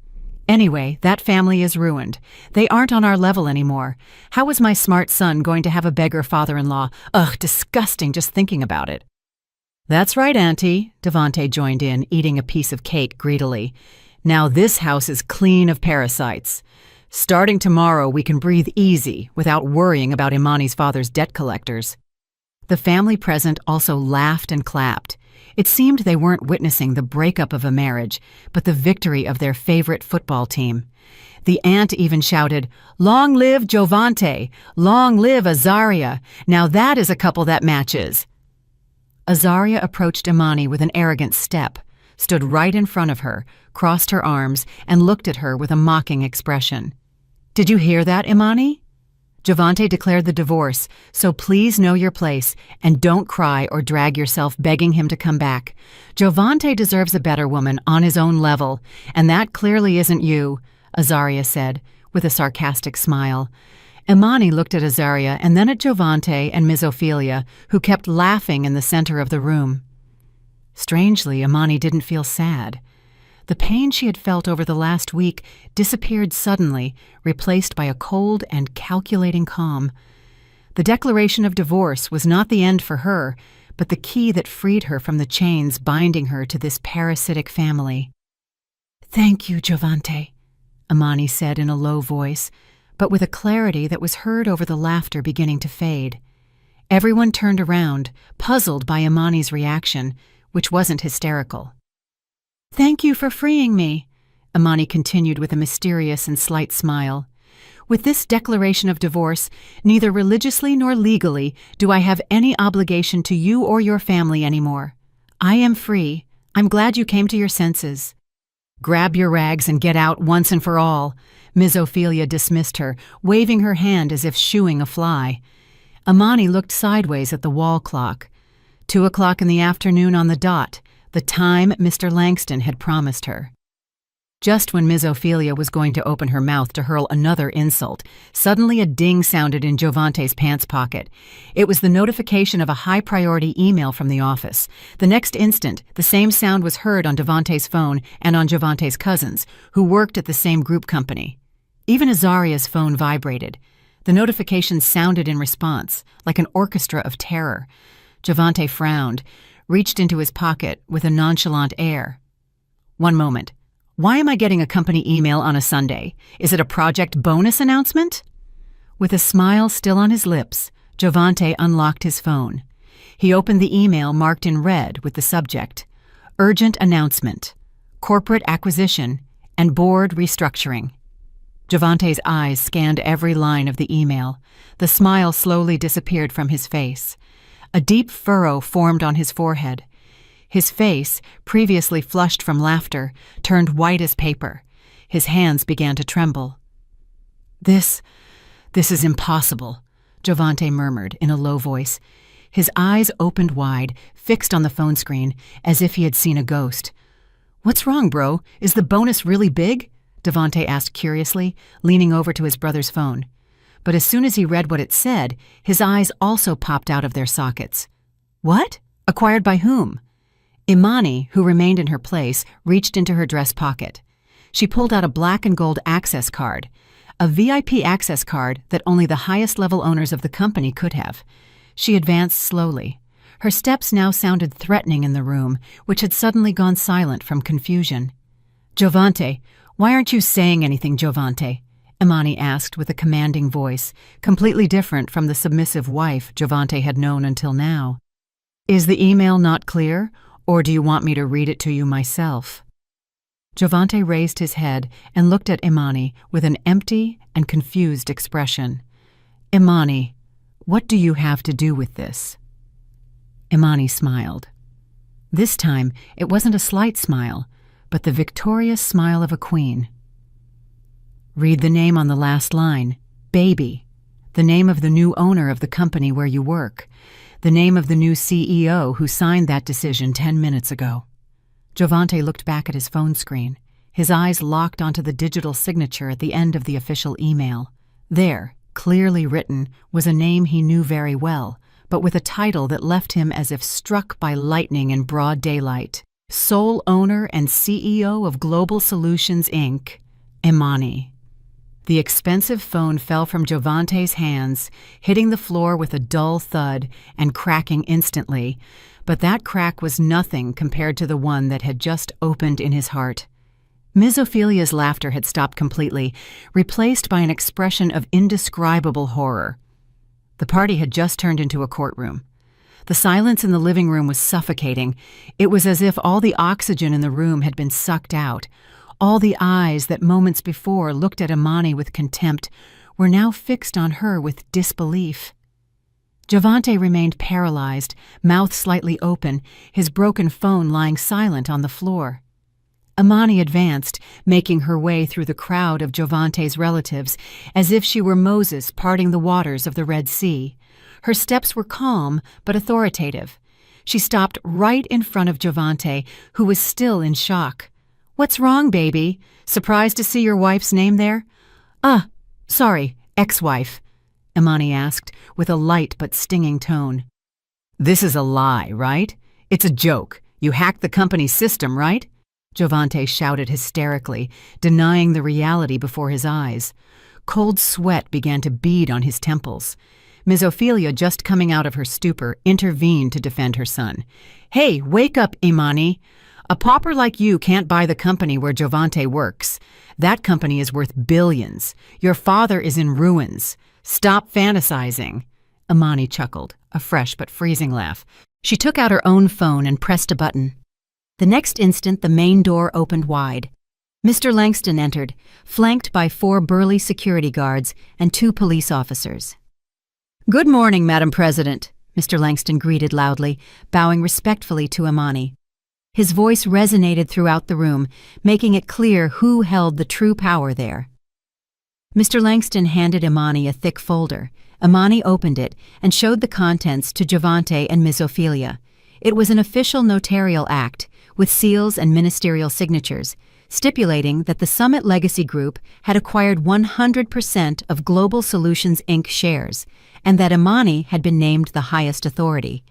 "Anyway, that family is ruined. They aren't on our level anymore. How is my smart son going to have a beggar father-in-law? Ugh, disgusting just thinking about it." "That's right, Auntie," Devante joined in, eating a piece of cake greedily. "Now this house is clean of parasites. Starting tomorrow, we can breathe easy without worrying about Imani's father's debt collectors." The family present also laughed and clapped. It seemed they weren't witnessing the breakup of a marriage, but the victory of their favorite football team. The aunt even shouted, "Long live Giovante! Long live Azaria! Now that is a couple that matches!" Azaria approached Imani with an arrogant step, stood right in front of her, crossed her arms, and looked at her with a mocking expression. "Did you hear that, Imani? Giovante declared the divorce, so please know your place and don't cry or drag yourself begging him to come back. Giovante deserves a better woman on his own level, and that clearly isn't you," Azaria said, with a sarcastic smile. Imani looked at Azaria and then at Giovante and Miss Ophelia, who kept laughing in the center of the room. Strangely, Imani didn't feel sad. The pain she had felt over the last week disappeared suddenly, replaced by a cold and calculating calm. The declaration of divorce was not the end for her, but the key that freed her from the chains binding her to this parasitic family. "Thank you, Giovante," Imani said in a low voice, but with a clarity that was heard over the laughter beginning to fade. Everyone turned around, puzzled by Imani's reaction, which wasn't hysterical. "Thank you for freeing me," Imani continued with a mysterious and slight smile. "With this declaration of divorce, neither religiously nor legally do I have any obligation to you or your family anymore. I am free. I'm glad you came to your senses." "Grab your rags and get out once and for all," Miss Ophelia dismissed her, waving her hand as if shooing a fly. Imani looked sideways at the wall clock. 2:00 in the afternoon on the dot, the time Mr. Langston had promised her. Just when Miss Ophelia was going to open her mouth to hurl another insult, suddenly a ding sounded in Giovante's pants pocket. It was the notification of a high-priority email from the office. The next instant, the same sound was heard on Giovante's phone and on Giovante's cousins, who worked at the same group company. Even Azaria's phone vibrated. The notification sounded in response, like an orchestra of terror. Giovante frowned, reached into his pocket with a nonchalant air. "One moment. Why am I getting a company email on a Sunday? Is it a project bonus announcement? With a smile still on his lips, Giovante unlocked his phone. He opened the email marked in red with the subject, Urgent Announcement, Corporate Acquisition, and Board Restructuring. Giovante's eyes scanned every line of the email. The smile slowly disappeared from his face. A deep furrow formed on his forehead. His face, previously flushed from laughter, turned white as paper. His hands began to tremble. This is impossible, Giovante murmured in a low voice. His eyes opened wide, fixed on the phone screen, as if he had seen a ghost. What's wrong, bro? Is the bonus really big? Giovante asked curiously, leaning over to his brother's phone. But as soon as he read what it said, his eyes also popped out of their sockets. What? Acquired by whom? Imani, who remained in her place, reached into her dress pocket. She pulled out a black and gold access card, a VIP access card that only the highest-level owners of the company could have. She advanced slowly. Her steps now sounded threatening in the room, which had suddenly gone silent from confusion. Giovante, why aren't you saying anything, Giovante? Imani asked with a commanding voice, completely different from the submissive wife Giovante had known until now. Is the email not clear, or do you want me to read it to you myself? Giovante raised his head and looked at Imani with an empty and confused expression. Imani, what do you have to do with this? Imani smiled. This time, it wasn't a slight smile, but the victorious smile of a queen. Read the name on the last line, Baby, the name of the new owner of the company where you work, the name of the new CEO who signed that decision 10 minutes ago. Giovante looked back at his phone screen. His eyes locked onto the digital signature at the end of the official email. There, clearly written, was a name he knew very well, but with a title that left him as if struck by lightning in broad daylight. Sole owner and CEO of Global Solutions, Inc., Imani. The expensive phone fell from Giovante's hands, hitting the floor with a dull thud and cracking instantly, but that crack was nothing compared to the one that had just opened in his heart. Ms. Ophelia's laughter had stopped completely, replaced by an expression of indescribable horror. The party had just turned into a courtroom. The silence in the living room was suffocating. It was as if all the oxygen in the room had been sucked out. All the eyes that moments before looked at Imani with contempt were now fixed on her with disbelief. Giovante remained paralyzed, mouth slightly open, his broken phone lying silent on the floor. Imani advanced, making her way through the crowd of Giovante's relatives, as if she were Moses parting the waters of the Red Sea. Her steps were calm but authoritative. She stopped right in front of Giovante, who was still in shock. What's wrong, baby? Surprised to see your wife's name there? Sorry, ex-wife, Imani asked, with a light but stinging tone. This is a lie, right? It's a joke. You hacked the company's system, right? Giovante shouted hysterically, denying the reality before his eyes. Cold sweat began to bead on his temples. Ms. Ophelia, just coming out of her stupor, intervened to defend her son. Hey, wake up, Imani. A pauper like you can't buy the company where Giovante works. That company is worth billions. Your father is in ruins. Stop fantasizing. Imani chuckled, a fresh but freezing laugh. She took out her own phone and pressed a button. The next instant, the main door opened wide. Mr. Langston entered, flanked by 4 burly security guards and 2 police officers. Good morning, Madam President, Mr. Langston greeted loudly, bowing respectfully to Imani. His voice resonated throughout the room, making it clear who held the true power there. Mr. Langston handed Imani a thick folder. Imani opened it and showed the contents to Giovante and Ms. Ophelia. It was an official notarial act, with seals and ministerial signatures, stipulating that the Summit Legacy Group had acquired 100% of Global Solutions, Inc. shares, and that Imani had been named the highest authority.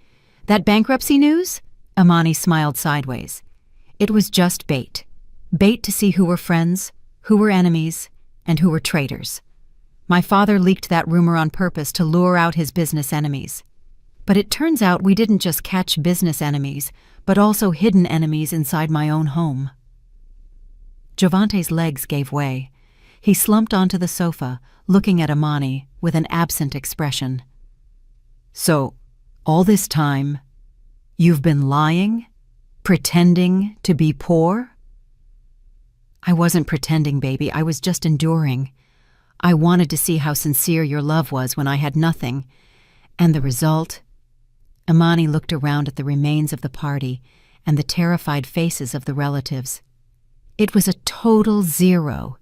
That bankruptcy news? Imani smiled sideways. It was just bait. Bait to see who were friends, who were enemies, and who were traitors. My father leaked that rumor on purpose to lure out his business enemies. But it turns out we didn't just catch business enemies, but also hidden enemies inside my own home. Giovante's legs gave way. He slumped onto the sofa, looking at Imani with an absent expression. "So, all this time, you've been lying? Pretending to be poor?" "I wasn't pretending, baby. I was just enduring. I wanted to see how sincere your love was when I had nothing. And the result?" Imani looked around at the remains of the party and the terrified faces of the relatives. "It was a total zero.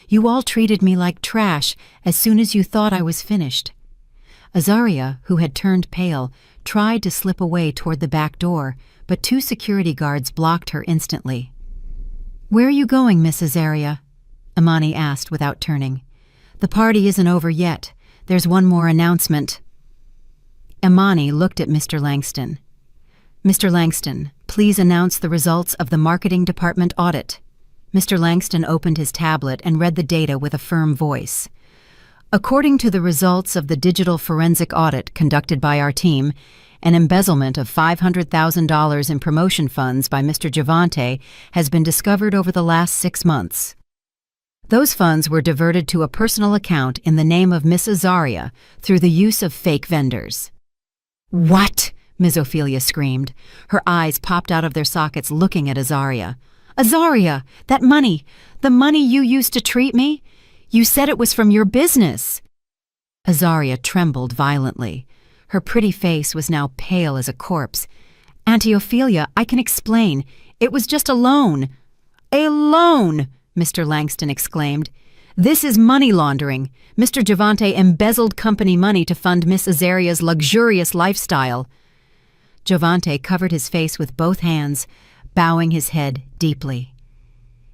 You all treated me like trash as soon as you thought I was finished." Azaria, who had turned pale, tried to slip away toward the back door, but 2 security guards blocked her instantly. "Where are you going, Miss Azaria?" Imani asked without turning. "The party isn't over yet. There's one more announcement." Imani looked at Mr. Langston. "Mr. Langston, please announce the results of the marketing department audit." Mr. Langston opened his tablet and read the data with a firm voice. "According to the results of the digital forensic audit conducted by our team, an embezzlement of $500,000 in promotion funds by Mr. Giovante has been discovered over the last 6 months. Those funds were diverted to a personal account in the name of Miss Azaria through the use of fake vendors." "What?" Ms. Ophelia screamed. Her eyes popped out of their sockets looking at Azaria. "Azaria, that money, the money you used to treat me? You said it was from your business." Azaria trembled violently. Her pretty face was now pale as a corpse. "Auntie Ophelia, I can explain. It was just a loan." "A loan!" Mr. Langston exclaimed. "This is money laundering. Mr. Giovante embezzled company money to fund Miss Azaria's luxurious lifestyle." Giovante covered his face with both hands, bowing his head deeply.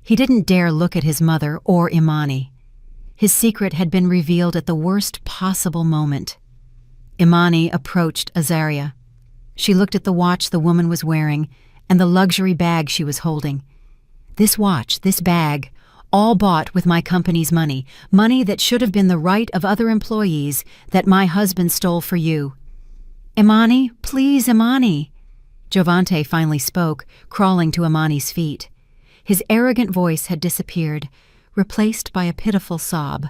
He didn't dare look at his mother or Imani. His secret had been revealed at the worst possible moment. Imani approached Azaria. She looked at the watch the woman was wearing and the luxury bag she was holding. "This watch, this bag, all bought with my company's money, money that should have been the right of other employees that my husband stole for you." "Imani, please, Imani." Giovante finally spoke, crawling to Imani's feet. His arrogant voice had disappeared, replaced by a pitiful sob.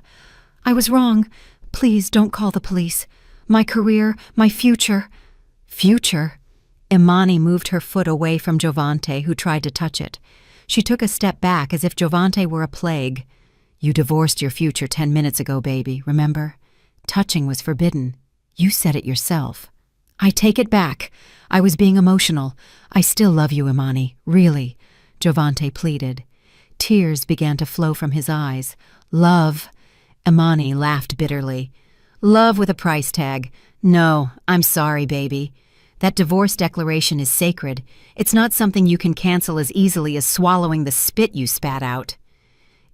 "I was wrong. Please don't call the police. My career, my future." "Future?" Imani moved her foot away from Giovante, who tried to touch it. She took a step back as if Giovante were a plague. "You divorced your future 10 minutes ago, baby, remember? Touching was forbidden. You said it yourself." "I take it back. I was being emotional. I still love you, Imani, really," Giovante pleaded. Tears began to flow from his eyes. "Love?" Imani laughed bitterly. "Love with a price tag. No, I'm sorry, baby. That divorce declaration is sacred. It's not something you can cancel as easily as swallowing the spit you spat out."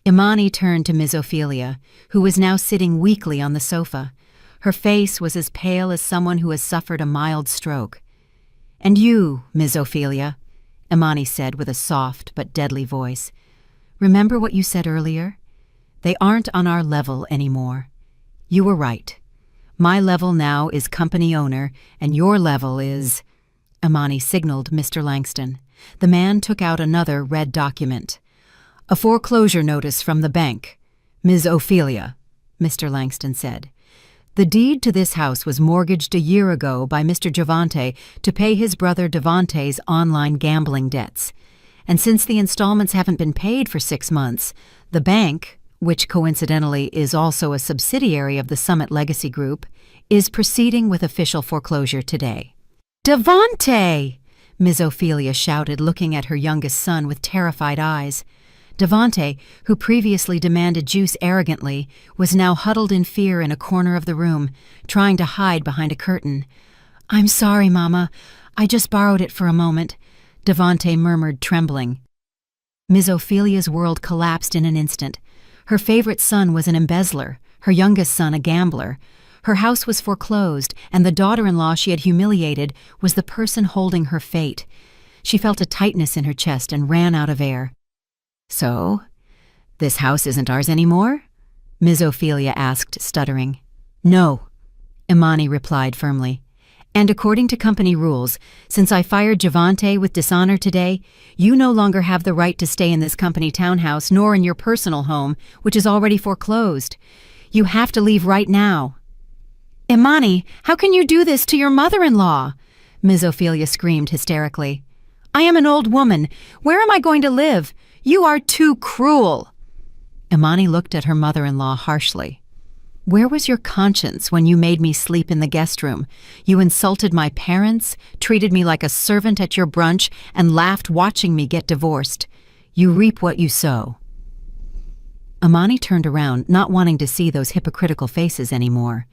Imani turned to Ms. Ophelia, who was now sitting weakly on the sofa. Her face was as pale as someone who has suffered a mild stroke. "And you, Ms. Ophelia," Imani said with a soft but deadly voice, "remember what you said earlier? They aren't on our level anymore. You were right. My level now is company owner, and your level is—" Imani signaled Mr. Langston. The man took out another red document. "A foreclosure notice from the bank. Ms. Ophelia," Mr. Langston said. "The deed to this house was mortgaged a year ago by Mr. Giovante to pay his brother Devante's online gambling debts. And since the installments haven't been paid for 6 months, the bank, which coincidentally is also a subsidiary of the Summit Legacy Group, is proceeding with official foreclosure today." "Devante!" Ms. Ophelia shouted, looking at her youngest son with terrified eyes. Devante, who previously demanded juice arrogantly, was now huddled in fear in a corner of the room, trying to hide behind a curtain. "I'm sorry, Mama. I just borrowed it for a moment," Devante murmured, trembling. Ms. Ophelia's world collapsed in an instant. Her favorite son was an embezzler, her youngest son a gambler. Her house was foreclosed, and the daughter-in-law she had humiliated was the person holding her fate. She felt a tightness in her chest and ran out of air. "So, this house isn't ours anymore?" Ms. Ophelia asked, stuttering. "No," Imani replied firmly. And according to company rules, since I fired Javante with dishonor today, you no longer have the right to stay in this company townhouse nor in your personal home, which is already foreclosed. You have to leave right now." "Imani, how can you do this to your mother-in-law?" Ms. Ophelia screamed hysterically. "I am an old woman. Where am I going to live? You are too cruel." Imani looked at her mother-in-law harshly. "Where was your conscience when you made me sleep in the guest room? You insulted my parents, treated me like a servant at your brunch, and laughed watching me get divorced. You reap what you sow." Imani turned around, not wanting to see those hypocritical faces anymore.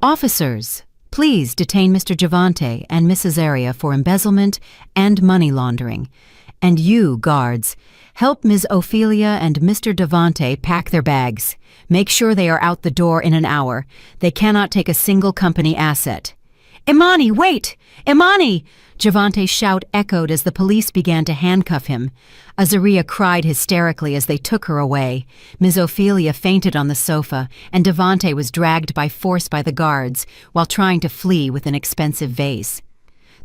"Officers, please detain Mr. Javante and Miss Azaria for embezzlement and money laundering. And you, guards, help Ms. Ophelia and Mr. Javante pack their bags. Make sure they are out the door in an hour. They cannot take a single company asset." "Imani, wait! Imani!" Javante's shout echoed as the police began to handcuff him. Azaria cried hysterically as they took her away. Ms. Ophelia fainted on the sofa, and Javante was dragged by force by the guards while trying to flee with an expensive vase.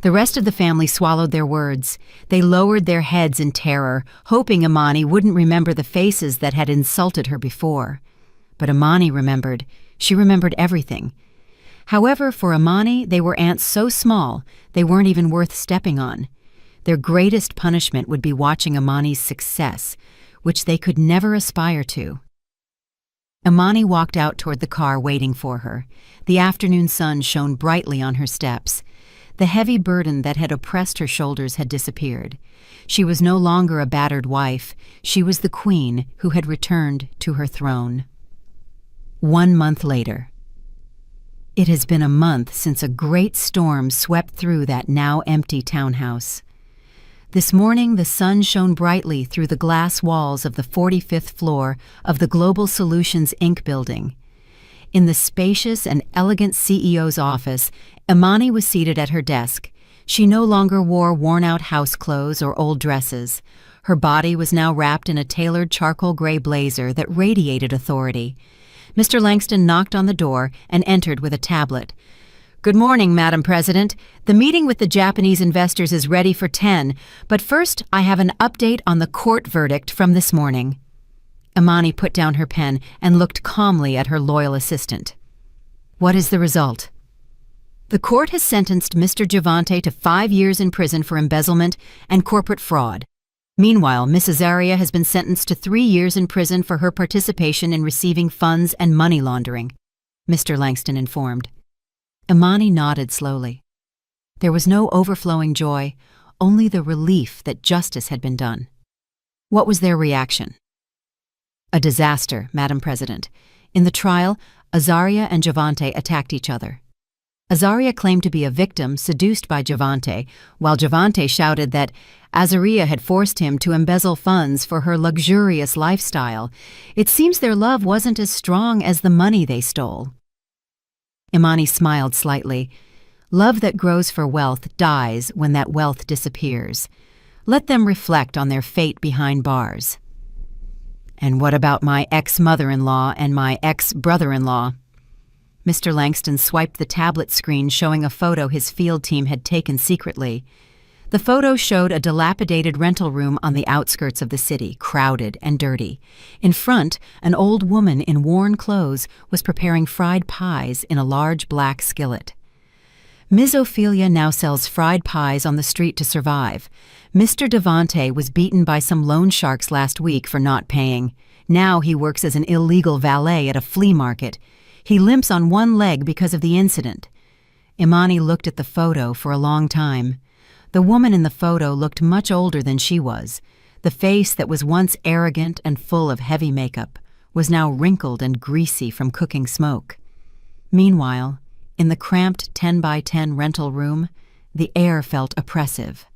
The rest of the family swallowed their words. They lowered their heads in terror, hoping Imani wouldn't remember the faces that had insulted her before. But Imani remembered. She remembered everything. However, for Imani, they were ants so small they weren't even worth stepping on. Their greatest punishment would be watching Imani's success, which they could never aspire to. Imani walked out toward the car waiting for her. The afternoon sun shone brightly on her steps. The heavy burden that had oppressed her shoulders had disappeared. She was no longer a battered wife. She was the queen who had returned to her throne. 1 month later. It has been a month since a great storm swept through that now empty townhouse. This morning the sun shone brightly through the glass walls of the 45th floor of the Global Solutions Inc. building. In the spacious and elegant CEO's office, Imani was seated at her desk. She no longer wore worn-out house clothes or old dresses. Her body was now wrapped in a tailored charcoal gray blazer that radiated authority. Mr. Langston knocked on the door and entered with a tablet. "Good morning, Madam President. The meeting with the Japanese investors is ready for 10, but first I have an update on the court verdict from this morning." Imani put down her pen and looked calmly at her loyal assistant. "What is the result?" "The court has sentenced Mr. Javante to 5 years in prison for embezzlement and corporate fraud. Meanwhile, Miss Azaria has been sentenced to 3 years in prison for her participation in receiving funds and money laundering," Mr. Langston informed. Imani nodded slowly. There was no overflowing joy, only the relief that justice had been done. What was their reaction? "A disaster, Madam President. In the trial, Azaria and Javante attacked each other. Azaria claimed to be a victim seduced by Javante, while Javante shouted that Azaria had forced him to embezzle funds for her luxurious lifestyle. It seems their love wasn't as strong as the money they stole." Imani smiled slightly. Love that grows for wealth dies when that wealth disappears. Let them reflect on their fate behind bars. "And what about my ex-mother-in-law and my ex-brother-in-law?" Mr. Langston swiped the tablet screen showing a photo his field team had taken secretly. The photo showed a dilapidated rental room on the outskirts of the city, crowded and dirty. In front, an old woman in worn clothes was preparing fried pies in a large black skillet. Ms. Ophelia now sells fried pies on the street to survive. Mr. Javante was beaten by some loan sharks last week for not paying. Now he works as an illegal valet at a flea market. He limps on one leg because of the incident. Imani looked at the photo for a long time. The woman in the photo looked much older than she was. The face that was once arrogant and full of heavy makeup was now wrinkled and greasy from cooking smoke. Meanwhile, in the cramped 10 by 10 rental room, the air felt oppressive.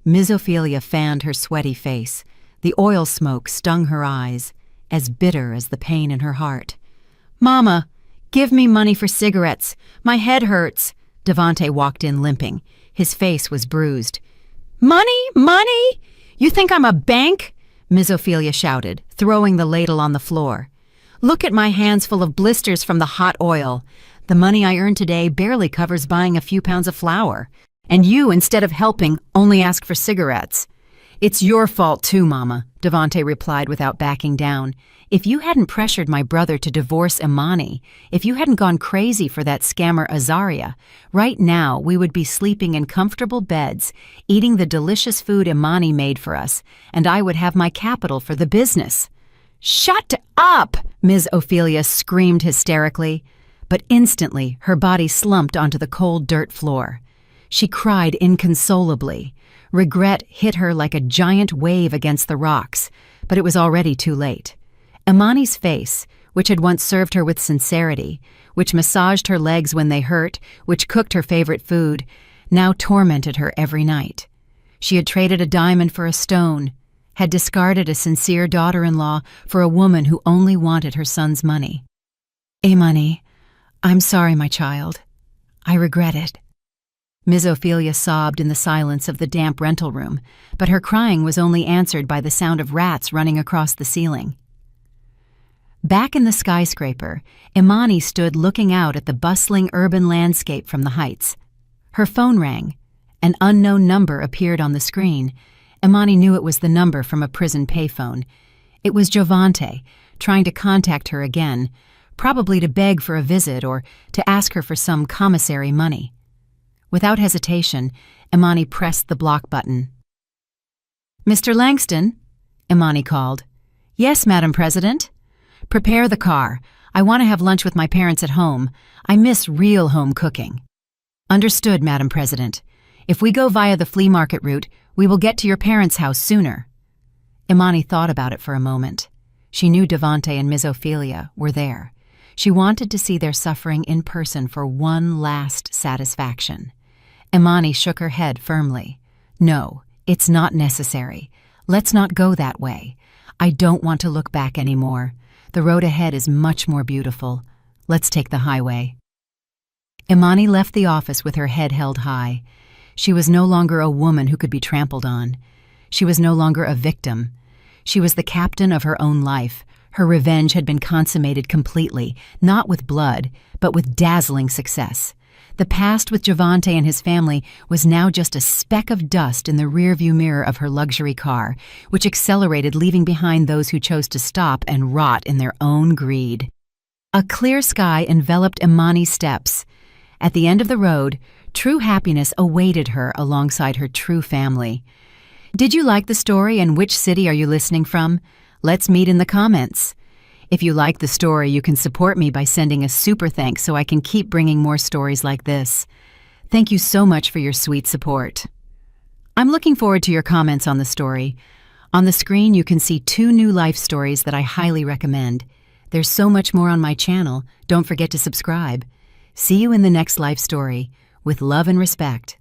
Ms. Ophelia fanned her sweaty face. The oil smoke stung her eyes, as bitter as the pain in her heart. "Mama, give me money for cigarettes. My head hurts." Javante walked in limping. His face was bruised. "Money? Money? You think I'm a bank?" Ms. Ophelia shouted, throwing the ladle on the floor. "Look at my hands full of blisters from the hot oil. The money I earn today barely covers buying a few pounds of flour. And you, instead of helping, only ask for cigarettes. It's your fault too, Mama, Devante replied without backing down. If you hadn't pressured my brother to divorce Imani, if you hadn't gone crazy for that scammer Azaria, right now we would be sleeping in comfortable beds, eating the delicious food Imani made for us, and I would have my capital for the business. Shut up! Ms. Ophelia screamed hysterically, but instantly her body slumped onto the cold dirt floor. She cried inconsolably. Regret hit her like a giant wave against the rocks, but it was already too late. Imani's face, which had once served her with sincerity, which massaged her legs when they hurt, which cooked her favorite food, now tormented her every night. She had traded a diamond for a stone, had discarded a sincere daughter-in-law for a woman who only wanted her son's money. Imani, I'm sorry, my child. I regret it. Ms. Ophelia sobbed in the silence of the damp rental room, but her crying was only answered by the sound of rats running across the ceiling. Back in the skyscraper, Imani stood looking out at the bustling urban landscape from the heights. Her phone rang. An unknown number appeared on the screen. Imani knew it was the number from a prison payphone. It was Devante, trying to contact her again, probably to beg for a visit or to ask her for some commissary money. Without hesitation, Imani pressed the block button. Mr. Langston? Imani called. Yes, Madam President. Prepare the car. I want to have lunch with my parents at home. I miss real home cooking. Understood, Madam President. If we go via the flea market route, we will get to your parents' house sooner. Imani thought about it for a moment. She knew Devante and Ms. Ophelia were there. She wanted to see their suffering in person for one last satisfaction. Imani shook her head firmly. No, it's not necessary. Let's not go that way. I don't want to look back anymore. The road ahead is much more beautiful. Let's take the highway. Imani left the office with her head held high. She was no longer a woman who could be trampled on. She was no longer a victim. She was the captain of her own life. Her revenge had been consummated completely, not with blood, but with dazzling success. The past with Devante and his family was now just a speck of dust in the rearview mirror of her luxury car, which accelerated, leaving behind those who chose to stop and rot in their own greed. A clear sky enveloped Imani's steps. At the end of the road, true happiness awaited her alongside her true family. Did you like the story, and which city are you listening from? Let's meet in the comments. If you like the story, you can support me by sending a super thanks so I can keep bringing more stories like this. Thank you so much for your sweet support. I'm looking forward to your comments on the story. On the screen, you can see 2 new life stories that I highly recommend. There's so much more on my channel. Don't forget to subscribe. See you in the next life story. With love and respect.